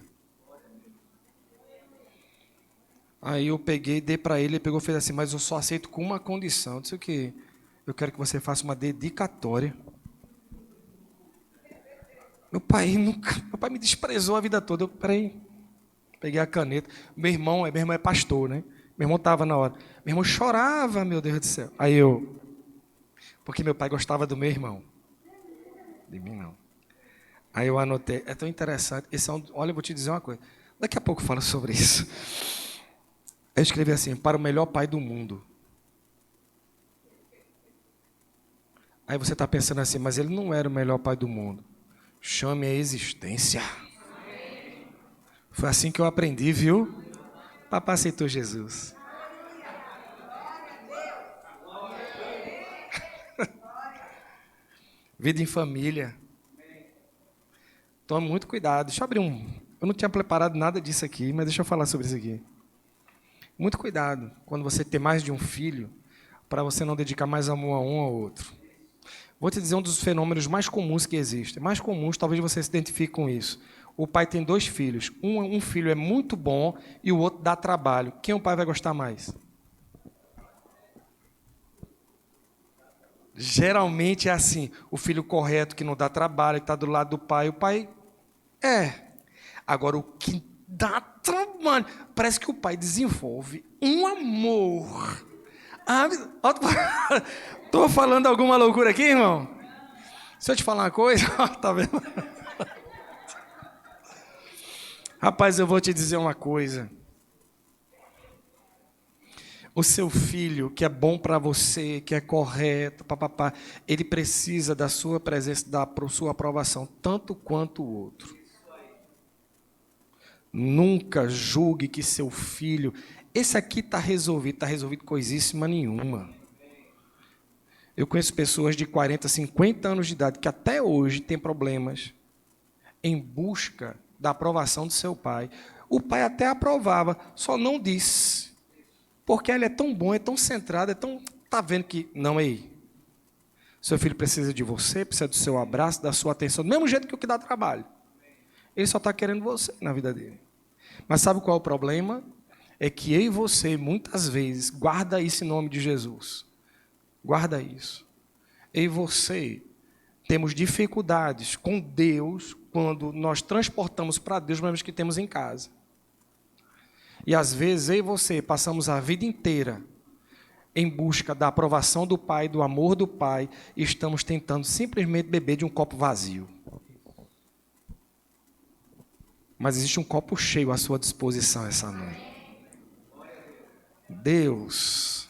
Aí eu peguei, dei para ele pegou e fez assim, mas eu só aceito com uma condição. Eu disse o quê? Eu quero que você faça uma dedicatória. Meu pai me desprezou a vida toda. Peraí, peguei a caneta. Meu irmão é pastor, né? Meu irmão estava na hora. Meu irmão chorava, meu Deus do céu. Aí porque meu pai gostava do meu irmão. De mim não. Aí eu anotei, é tão interessante. Olha, eu vou te dizer uma coisa. Daqui a pouco eu falo sobre isso. Eu escrevi assim, para o melhor pai do mundo. Aí você está pensando assim, mas ele não era o melhor pai do mundo. Chame a existência. Foi assim que eu aprendi, viu? Papai aceitou Jesus. Vida em família. Tome muito cuidado. Deixa eu abrir Eu não tinha preparado nada disso aqui, mas deixa eu falar sobre isso aqui. Muito cuidado quando você tem mais de um filho, para você não dedicar mais amor a um ao outro. Vou te dizer um dos fenômenos mais comuns que existem. Mais comuns, talvez você se identifique com isso. O pai tem 2 filhos. Um filho é muito bom e o outro dá trabalho. Quem o pai vai gostar mais? Geralmente é assim. O filho correto, que não dá trabalho, que está do lado do pai. O pai É. Agora, o que dá trabalho, parece que o pai desenvolve um amor. Estou falando alguma loucura aqui, irmão? Se eu te falar uma coisa, tá vendo? Rapaz, eu vou te dizer uma coisa. O seu filho, que é bom para você, que é correto, papapá, ele precisa da sua presença, da sua aprovação, tanto quanto o outro. Nunca julgue que seu filho... Esse aqui está resolvido coisíssima nenhuma. Eu conheço pessoas de 40, 50 anos de idade que até hoje têm problemas em busca da aprovação do seu pai. O pai até aprovava, só não disse. Porque ele é tão bom, é tão centrado, é tão... Está vendo que... Não, ei. Seu filho precisa de você, precisa do seu abraço, da sua atenção, do mesmo jeito que o que dá trabalho. Ele só está querendo você na vida dele. Mas sabe qual é o problema? É que eu e você, muitas vezes, guarda isso em nome de Jesus. Guarda isso. Eu e você temos dificuldades com Deus quando nós transportamos para Deus os problemas que temos em casa. E às vezes eu e você passamos a vida inteira em busca da aprovação do Pai, do amor do Pai, e estamos tentando simplesmente beber de um copo vazio. Mas existe um copo cheio à sua disposição essa noite. Deus,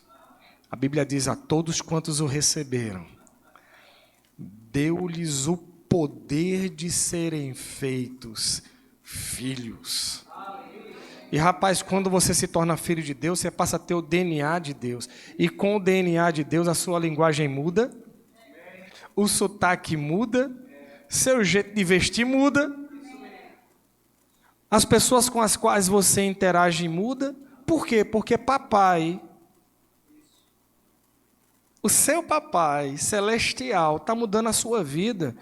a Bíblia diz, a todos quantos o receberam, deu-lhes o poder de serem feitos filhos. E rapaz, quando você se torna filho de Deus, você passa a ter o DNA de Deus. E com o DNA de Deus, a sua linguagem muda, o sotaque muda, seu jeito de vestir muda, as pessoas com as quais você interage muda. Por quê? Porque papai, o seu papai celestial está mudando a sua vida.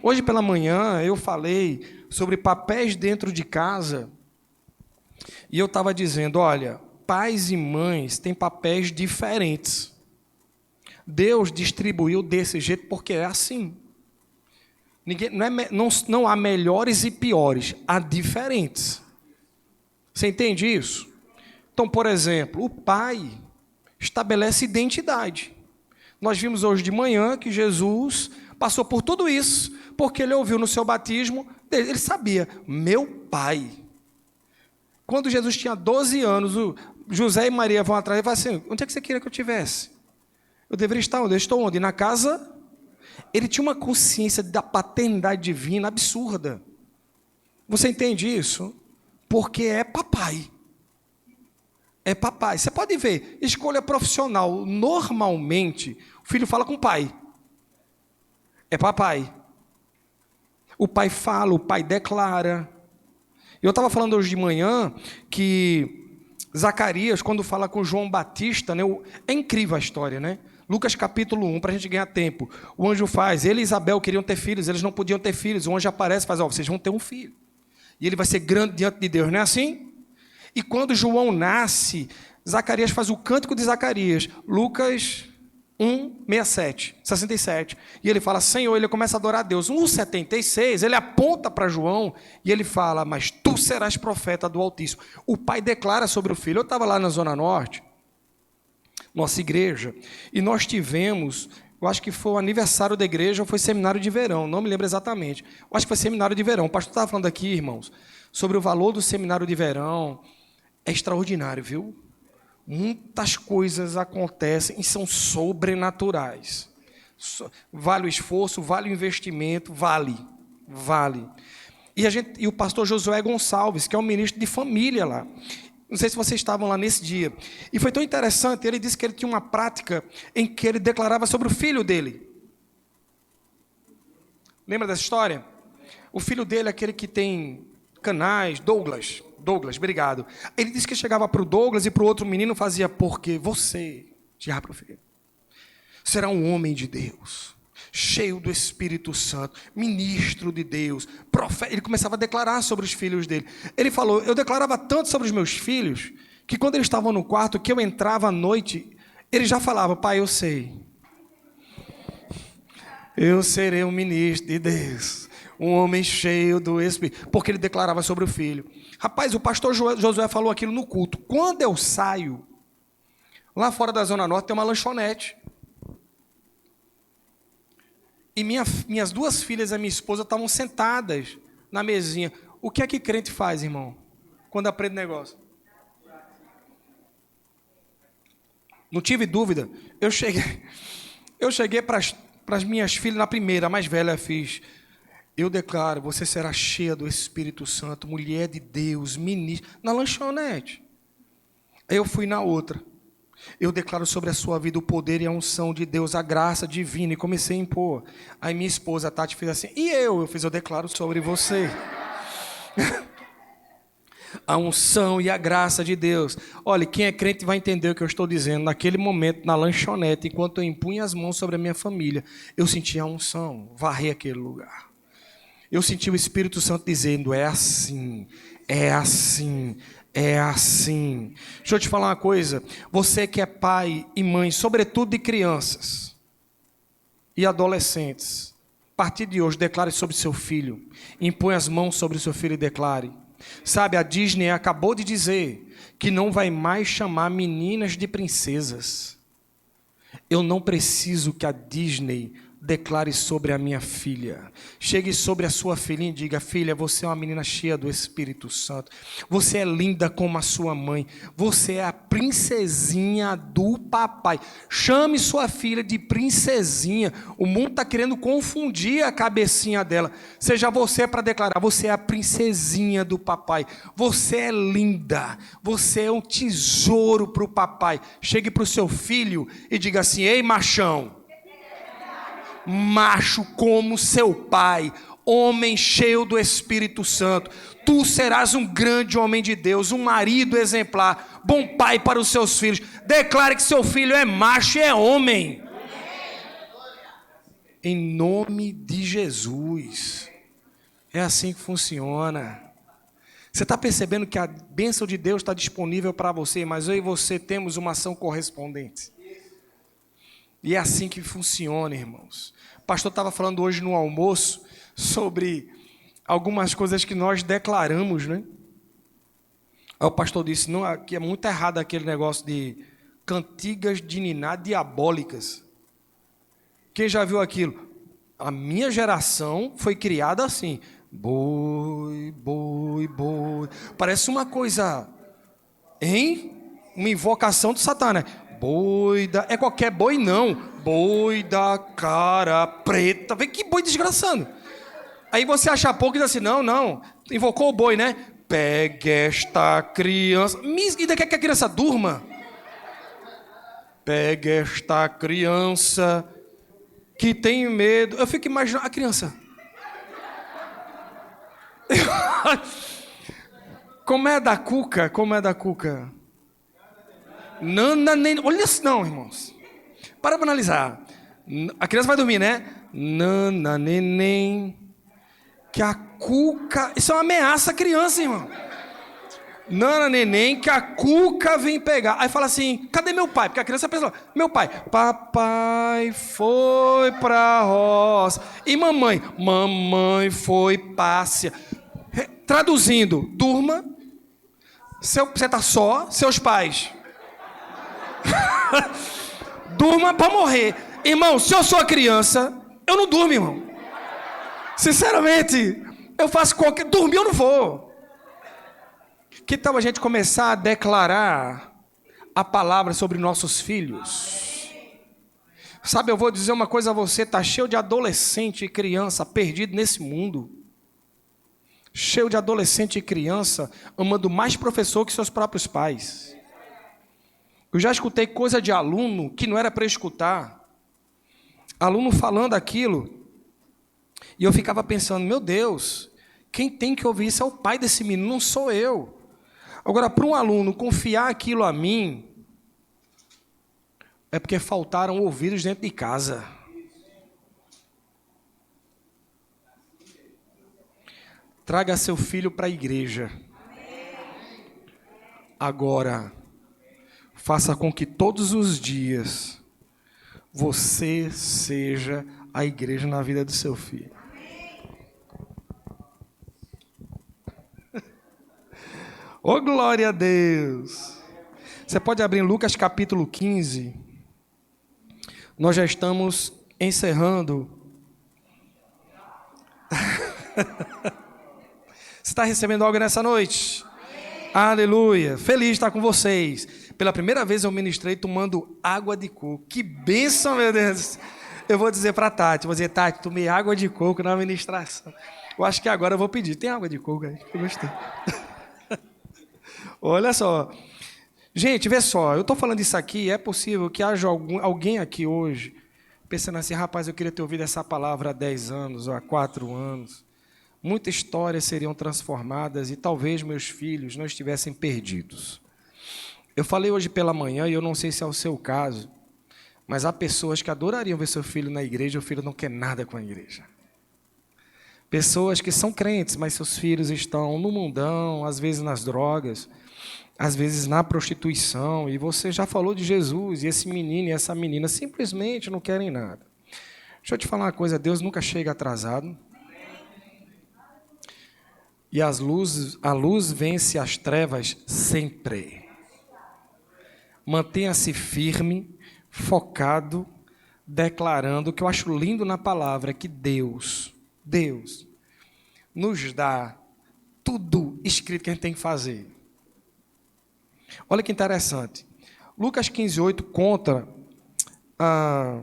Hoje pela manhã eu falei sobre papéis dentro de casa. E eu estava dizendo, olha, pais e mães têm papéis diferentes. Deus distribuiu desse jeito porque é assim. Não há melhores e piores, há diferentes. Você entende isso? Então, por exemplo, o pai estabelece identidade. Nós vimos hoje de manhã que Jesus passou por tudo isso, porque ele ouviu no seu batismo, ele sabia, meu pai. Quando Jesus tinha 12 anos, José e Maria vão atrás e falam assim, onde é que você queria que eu estivesse? Eu deveria estar onde? Eu estou onde? Na casa? Ele tinha uma consciência da paternidade divina absurda. Você entende isso? Porque é papai. É papai. Você pode ver, escolha profissional. Normalmente, o filho fala com o pai. É papai. O pai fala, o pai declara. Eu estava falando hoje de manhã que Zacarias, quando fala com João Batista, né, é incrível a história, né? Lucas capítulo 1, para a gente ganhar tempo. O anjo faz, ele e Isabel queriam ter filhos, eles não podiam ter filhos. O anjo aparece e faz, vocês vão ter um filho. E ele vai ser grande diante de Deus, não é assim? E quando João nasce, Zacarias faz o cântico de Zacarias, Lucas 1, 67. E ele fala, Senhor, ele começa a adorar a Deus. 1,76, ele aponta para João e ele fala, mas tu serás profeta do Altíssimo. O pai declara sobre o filho. Eu estava lá na Zona Norte, nossa igreja, e nós tivemos, eu acho que foi o aniversário da igreja ou foi seminário de verão, não me lembro exatamente. Eu acho que foi seminário de verão. O pastor estava falando aqui, irmãos, sobre o valor do seminário de verão. É extraordinário, viu? Muitas coisas acontecem e são sobrenaturais. Vale o esforço, vale o investimento, vale. E o pastor Josué Gonçalves, que é um ministro de família lá. Não sei se vocês estavam lá nesse dia. E foi tão interessante, ele disse que ele tinha uma prática em que ele declarava sobre o filho dele. Lembra dessa história? O filho dele é aquele que tem canais, Douglas, obrigado. Ele disse que chegava para o Douglas e para o outro menino fazia, porque você, já para o filho, será um homem de Deus, cheio do Espírito Santo, ministro de Deus, profeta. Ele começava a declarar sobre os filhos dele. Ele falou, eu declarava tanto sobre os meus filhos, que quando eles estavam no quarto, que eu entrava à noite, ele já falava, pai, eu sei. Eu serei um ministro de Deus. Um homem cheio do Espírito. Porque ele declarava sobre o filho. Rapaz, o pastor Josué falou aquilo no culto. Quando eu saio, lá fora da Zona Norte tem uma lanchonete. E minhas duas filhas e a minha esposa estavam sentadas na mesinha. O que é que crente faz, irmão? Quando aprende negócio? Não tive dúvida. Eu cheguei para as minhas filhas, na primeira, a mais velha, fiz: eu declaro, você será cheia do Espírito Santo, mulher de Deus, ministra, na lanchonete. Aí eu fui na outra: eu declaro sobre a sua vida o poder e a unção de Deus, a graça divina, e comecei a impor. Aí minha esposa, a Tati, fez assim, e eu fiz: eu declaro sobre você a unção e a graça de Deus. Olha, quem é crente vai entender o que eu estou dizendo. Naquele momento, na lanchonete, enquanto eu impunha as mãos sobre a minha família, eu senti a unção, varrer aquele lugar. Eu senti o Espírito Santo dizendo: é assim, é assim, é assim. Deixa eu te falar uma coisa. Você que é pai e mãe, sobretudo de crianças e adolescentes, a partir de hoje, declare sobre seu filho. Impõe as mãos sobre o seu filho e declare. Sabe, a Disney acabou de dizer que não vai mais chamar meninas de princesas. Eu não preciso que a Disney declare sobre a minha filha. Chegue sobre a sua filhinha e diga: filha, você é uma menina cheia do Espírito Santo. Você é linda como a sua mãe. Você é a princesinha do papai. Chame sua filha de princesinha. O mundo está querendo confundir a cabecinha dela. Seja você para declarar: você é a princesinha do papai. Você é linda. Você é um tesouro para o papai. Chegue para o seu filho e diga assim: ei, machão, macho como seu pai, homem cheio do Espírito Santo, tu serás um grande homem de Deus, um marido exemplar, bom pai para os seus filhos. Declare que seu filho é macho e é homem, em nome de Jesus. É assim que funciona. Você está percebendo que a bênção de Deus está disponível para você, mas eu e você temos uma ação correspondente. E é assim que funciona, irmãos. O pastor estava falando hoje no almoço sobre algumas coisas que nós declaramos, né? Aí o pastor disse: não, aqui é muito errado aquele negócio de cantigas de niná diabólicas. Quem já viu aquilo? A minha geração foi criada assim: boi, boi, boi. Parece uma coisa, hein? Uma invocação do Satanás. Boi da... É qualquer boi, não. Boi da cara preta. Vê que boi desgraçando. Aí você acha pouco e diz assim: não. Invocou o boi, né? Pegue esta criança. E daqui que a criança durma. Pegue esta criança que tem medo. Eu fico imaginando a criança. Como é da Cuca? Nana, nem... Olha isso não, irmãos. Para analisar. A criança vai dormir, né? Nana, neném. Que a Cuca... Isso é uma ameaça à criança, irmão. Nana, neném, que a Cuca vem pegar. Aí fala assim: cadê meu pai? Porque a criança pensa: meu pai. Papai foi pra roça. E mamãe? Mamãe foi pássia. Traduzindo: durma. Você está só. Seus pais... durma para morrer. Irmão, se eu sou a criança, eu não durmo, irmão. Sinceramente, eu faço qualquer... Dormir eu não vou. Que tal a gente começar a declarar a palavra sobre nossos filhos? Sabe, eu vou dizer uma coisa a você: está cheio de adolescente e criança perdido nesse mundo. Cheio de adolescente e criança amando mais professor que seus próprios pais. Eu já escutei coisa de aluno que não era para escutar. Aluno falando aquilo. E eu ficava pensando: meu Deus, quem tem que ouvir isso é o pai desse menino, não sou eu. Agora, para um aluno confiar aquilo a mim, é porque faltaram ouvidos dentro de casa. Traga seu filho para a igreja. Agora, faça com que todos os dias você seja a igreja na vida do seu filho. Ô, glória a Deus! Você pode abrir em Lucas capítulo 15. Nós já estamos encerrando. Você está recebendo algo nessa noite? Amém. Aleluia! Feliz de estar com vocês. Pela primeira vez eu ministrei tomando água de coco. Que bênção, meu Deus! Eu vou dizer para Tati, Tati, tomei água de coco na ministração. Eu acho que agora eu vou pedir. Tem água de coco aí? Eu gostei. Olha só. Gente, vê só. Eu estou falando isso aqui, é possível que haja alguém aqui hoje pensando assim, rapaz, eu queria ter ouvido essa palavra há 10 anos ou há 4 anos. Muitas histórias seriam transformadas e talvez meus filhos não estivessem perdidos. Eu falei hoje pela manhã, e eu não sei se é o seu caso, mas há pessoas que adorariam ver seu filho na igreja e o filho não quer nada com a igreja. Pessoas que são crentes, mas seus filhos estão no mundão, às vezes nas drogas, às vezes na prostituição, e você já falou de Jesus, e esse menino e essa menina simplesmente não querem nada. Deixa eu te falar uma coisa, Deus nunca chega atrasado. E a luz vence as trevas sempre. Mantenha-se firme, focado, declarando, o que eu acho lindo na palavra, é que Deus nos dá tudo escrito que a gente tem que fazer. Olha que interessante. Lucas 15:8 conta a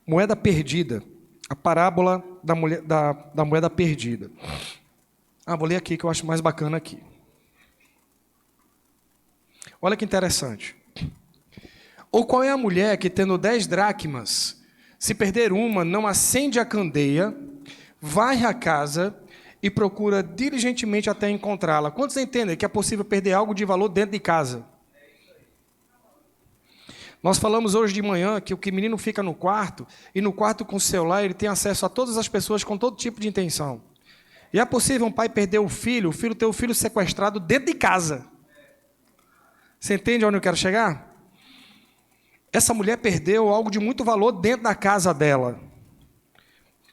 moeda perdida, a parábola da moeda perdida. Vou ler aqui que eu acho mais bacana aqui. Olha que interessante. Ou qual é a mulher que, tendo 10 dracmas, se perder uma, não acende a candeia, varre a casa e procura diligentemente até encontrá-la? Quantos entendem que é possível perder algo de valor dentro de casa? Nós falamos hoje de manhã que o menino fica no quarto, e no quarto com o celular ele tem acesso a todas as pessoas com todo tipo de intenção. E é possível um pai perder o filho ter o filho sequestrado dentro de casa. Você entende onde eu quero chegar? Essa mulher perdeu algo de muito valor dentro da casa dela.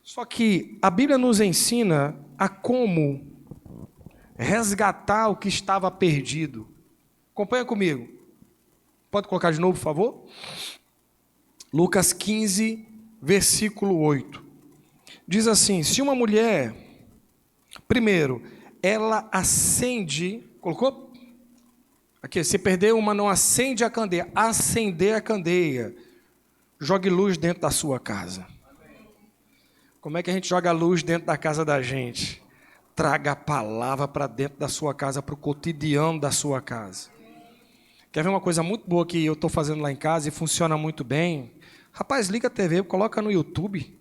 Só que a Bíblia nos ensina a como resgatar o que estava perdido. Acompanha comigo. Pode colocar de novo, por favor? Lucas 15, versículo 8. Diz assim, se uma mulher, primeiro, ela acende, colocou? Aqui, se perder uma, não acende a candeia. Acender a candeia. Jogue luz dentro da sua casa. Como é que a gente joga luz dentro da casa da gente? Traga a palavra para dentro da sua casa, para o cotidiano da sua casa. Quer ver uma coisa muito boa que eu estou fazendo lá em casa e funciona muito bem? Rapaz, liga a TV, coloca no YouTube,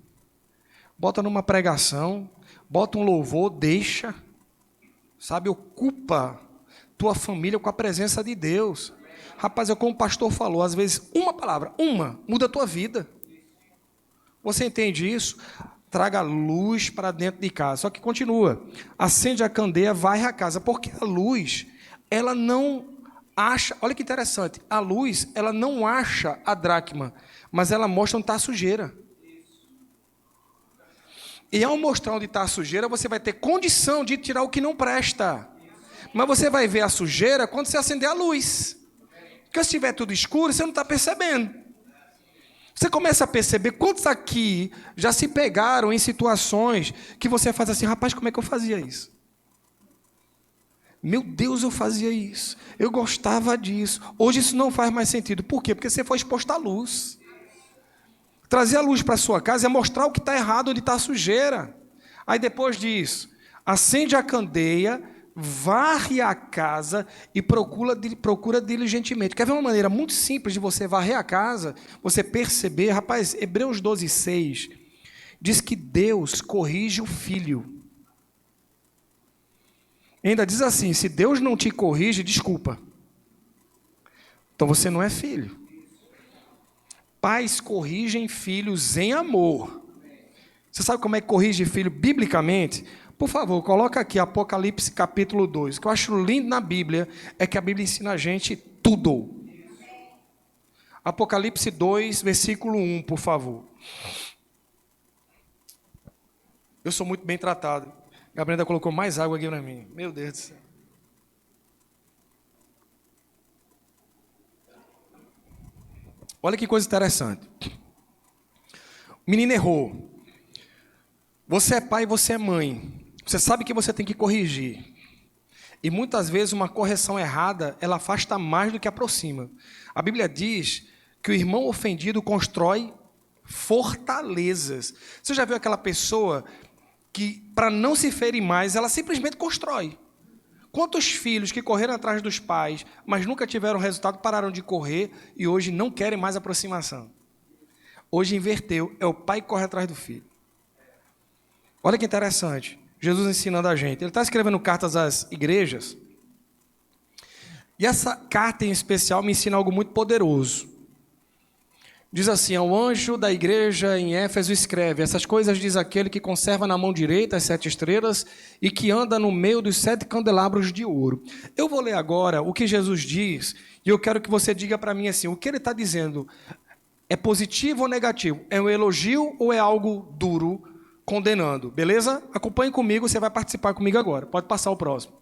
bota numa pregação, bota um louvor, deixa, sabe, ocupa tua família com a presença de Deus. Rapaz, como o pastor falou, às vezes uma palavra, muda a tua vida. Você entende isso? Traga luz para dentro de casa. Só que continua. Acende a candeia, varre a casa. Porque a luz, ela não acha... Olha que interessante. A luz, ela não acha a dracma, mas ela mostra onde está a sujeira. E ao mostrar onde está a sujeira, você vai ter condição de tirar o que não presta. Mas você vai ver a sujeira quando você acender a luz. Porque se estiver tudo escuro, você não está percebendo. Você começa a perceber quantos aqui já se pegaram em situações que você faz assim, rapaz, como é que eu fazia isso? Meu Deus, eu fazia isso. Eu gostava disso. Hoje isso não faz mais sentido. Por quê? Porque você foi exposto à luz. Trazer a luz para a sua casa é mostrar o que está errado, onde está a sujeira. Aí depois disso, acende a candeia, varre a casa e procura diligentemente. Quer ver uma maneira muito simples de você varrer a casa? Você perceber, rapaz, Hebreus 12:6 diz que Deus corrige o filho. Ainda diz assim, se Deus não te corrige, desculpa. Então você não é filho. Pais corrigem filhos em amor. Você sabe como é que corrige filho biblicamente? Por favor, coloca aqui Apocalipse capítulo 2. O que eu acho lindo na Bíblia é que a Bíblia ensina a gente tudo. Apocalipse 2, versículo 1, por favor. Eu sou muito bem tratado. Gabriela colocou mais água aqui para mim. Meu Deus do céu. Olha que coisa interessante. O menino errou. Você é pai e você é mãe. Você sabe que você tem que corrigir. E muitas vezes uma correção errada, ela afasta mais do que aproxima. A Bíblia diz que o irmão ofendido constrói fortalezas. Você já viu aquela pessoa que, para não se ferir mais, ela simplesmente constrói? Quantos filhos que correram atrás dos pais, mas nunca tiveram resultado, pararam de correr e hoje não querem mais aproximação? Hoje inverteu, é o pai que corre atrás do filho. Olha que interessante, Jesus ensinando a gente. Ele está escrevendo cartas às igrejas, e essa carta em especial me ensina algo muito poderoso. Diz assim: ao anjo da igreja em Éfeso escreve: essas coisas diz aquele que conserva na mão direita as 7 estrelas e que anda no meio dos 7 candelabros de ouro. Eu vou ler agora o que Jesus diz, e eu quero que você diga para mim assim, o que ele está dizendo é positivo ou negativo? É um elogio ou é algo duro, condenando? Beleza? Acompanhe comigo, você vai participar comigo agora. Pode passar o próximo.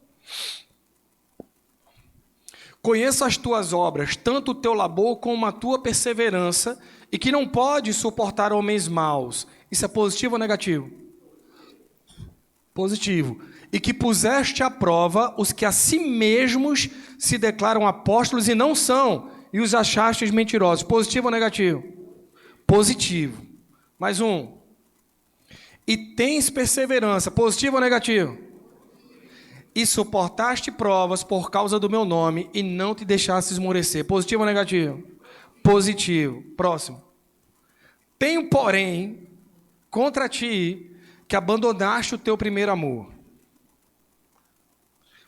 Conheço as tuas obras, tanto o teu labor como a tua perseverança, e que não podes suportar homens maus. Isso é positivo ou negativo? Positivo. E que puseste à prova os que a si mesmos se declaram apóstolos e não são, e os achastes mentirosos. Positivo ou negativo? Positivo. Mais um. E tens perseverança. Positivo ou negativo? E suportaste provas por causa do meu nome e não te deixaste esmorecer. Positivo ou negativo? Positivo. Próximo. Tenho, porém, contra ti que abandonaste o teu primeiro amor.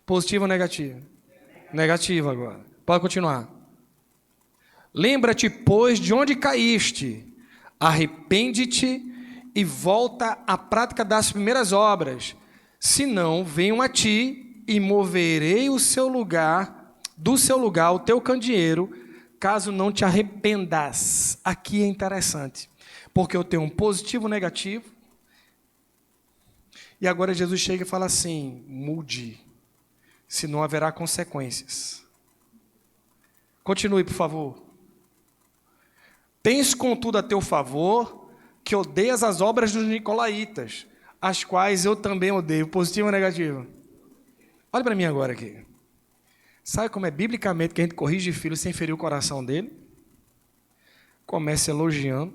Positivo ou negativo? Negativo agora. Pode continuar. Lembra-te, pois, de onde caíste. Arrepende-te e volta à prática das primeiras obras. Senão, venham a ti e moverei do seu lugar o teu candeeiro, caso não te arrependas. Aqui é interessante, porque eu tenho um positivo e um negativo, e agora Jesus chega e fala assim: mude, senão haverá consequências. Continue, por favor. Tens contudo a teu favor, que odeias as obras dos nicolaítas, as quais eu também odeio. Positivo ou negativo? Olha para mim agora aqui. Sabe como é biblicamente que a gente corrige filho sem ferir o coração dele? Comece elogiando,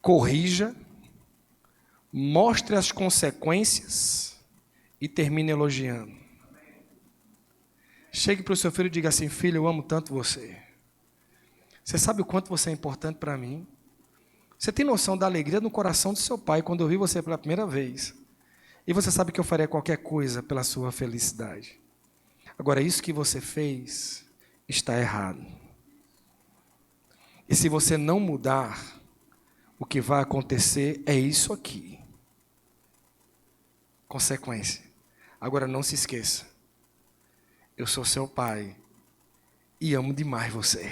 corrija, mostre as consequências e termine elogiando. Chegue para o seu filho e diga assim: filho, eu amo tanto você. Você sabe o quanto você é importante para mim? Você tem noção da alegria no coração do seu pai quando eu vi você pela primeira vez? E você sabe que eu faria qualquer coisa pela sua felicidade. Agora, isso que você fez está errado. E se você não mudar, o que vai acontecer é isso aqui. Consequência. Agora, não se esqueça. Eu sou seu pai e amo demais você.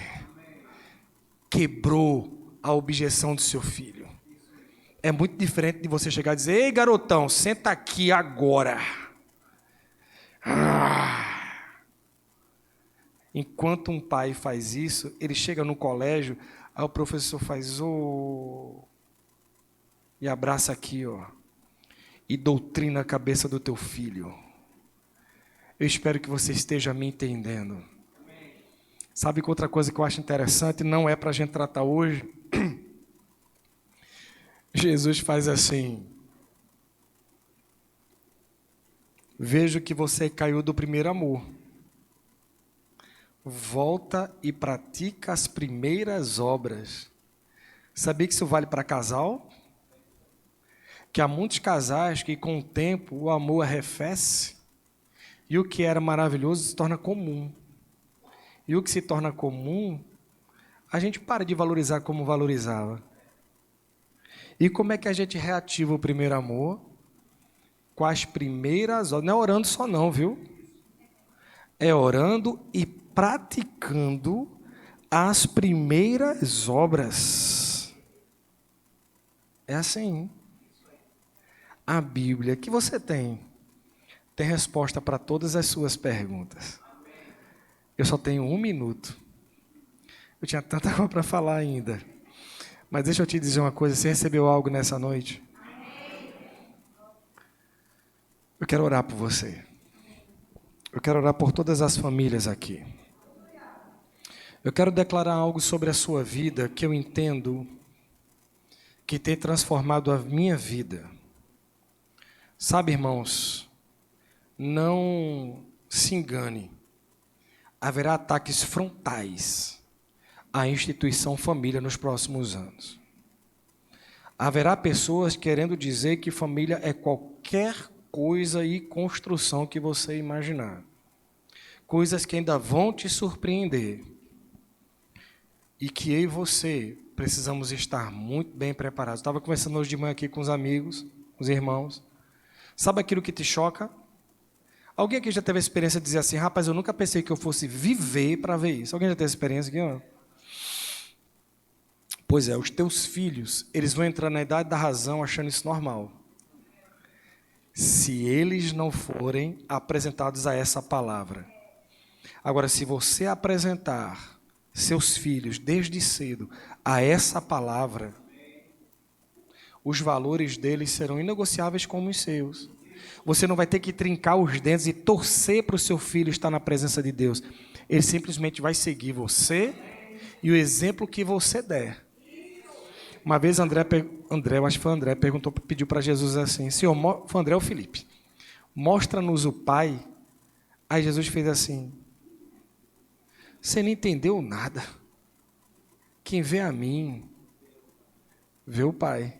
Quebrou a objeção do seu filho. É muito diferente de você chegar e dizer: ei, garotão, senta aqui agora. Enquanto um pai faz isso, ele chega no colégio, aí o professor faz e abraça aqui, ó, e doutrina a cabeça do teu filho. Eu espero que você esteja me entendendo. Sabe que outra coisa que eu acho interessante, não é para a gente tratar hoje. Jesus faz assim: vejo que você caiu do primeiro amor. Volta e pratica as primeiras obras. Sabia que isso vale para casal? Que há muitos casais que com o tempo o amor arrefece e o que era maravilhoso se torna comum. E o que se torna comum, a gente para de valorizar como valorizava. E como é que a gente reativa o primeiro amor? Com as primeiras obras. Não é orando só não, viu? É orando e praticando as primeiras obras. É assim. A Bíblia que você tem resposta para todas as suas perguntas. Eu só tenho 1 minuto. Eu tinha tanta coisa para falar ainda. Mas deixa eu te dizer uma coisa, você recebeu algo nessa noite? Eu quero orar por você. Eu quero orar por todas as famílias aqui. Eu quero declarar algo sobre a sua vida que eu entendo que tem transformado a minha vida. Sabe, irmãos, não se engane. Haverá ataques frontais à instituição família nos próximos anos. Haverá pessoas querendo dizer que família é qualquer coisa e construção que você imaginar. Coisas que ainda vão te surpreender. E que eu e você precisamos estar muito bem preparados. Estava conversando hoje de manhã aqui com os amigos, com os irmãos. Sabe aquilo que te choca? Alguém aqui já teve a experiência de dizer assim, rapaz, eu nunca pensei que eu fosse viver para ver isso. Alguém já teve experiência aqui? Ó? Pois é, os teus filhos, eles vão entrar na idade da razão achando isso normal. Se eles não forem apresentados a essa palavra. Agora, se você apresentar seus filhos desde cedo a essa palavra, os valores deles serão inegociáveis como os seus. Você não vai ter que trincar os dentes e torcer para o seu filho estar na presença de Deus. Ele simplesmente vai seguir você e o exemplo que você der. Uma vez eu acho que foi André, pediu para Jesus assim, Senhor, foi André ou Felipe, mostra-nos o Pai. Aí Jesus fez assim, você não entendeu nada. Quem vê a mim, vê o Pai.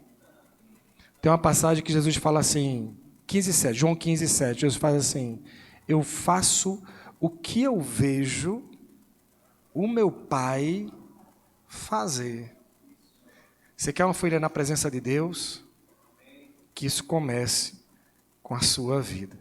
Tem uma passagem que Jesus fala assim, 15:7, João 15:7, Jesus faz assim, eu faço o que eu vejo o meu Pai fazer. Você quer uma família na presença de Deus? Que isso comece com a sua vida.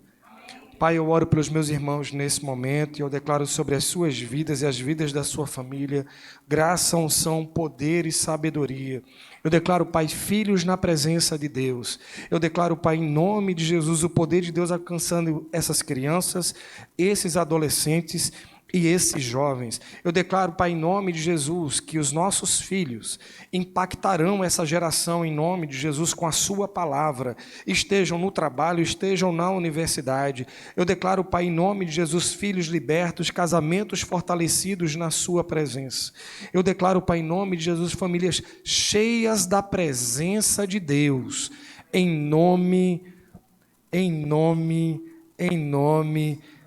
Pai, eu oro pelos meus irmãos nesse momento e eu declaro sobre as suas vidas e as vidas da sua família, graça, unção, poder e sabedoria. Eu declaro, Pai, filhos na presença de Deus. Eu declaro, Pai, em nome de Jesus, o poder de Deus alcançando essas crianças, esses adolescentes e esses jovens. Eu declaro, Pai, em nome de Jesus, que os nossos filhos impactarão essa geração em nome de Jesus com a sua palavra, estejam no trabalho, estejam na universidade. Eu declaro, Pai, em nome de Jesus, filhos libertos, casamentos fortalecidos na sua presença. Eu declaro, Pai, em nome de Jesus, famílias cheias da presença de Deus, em nome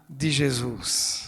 de Jesus.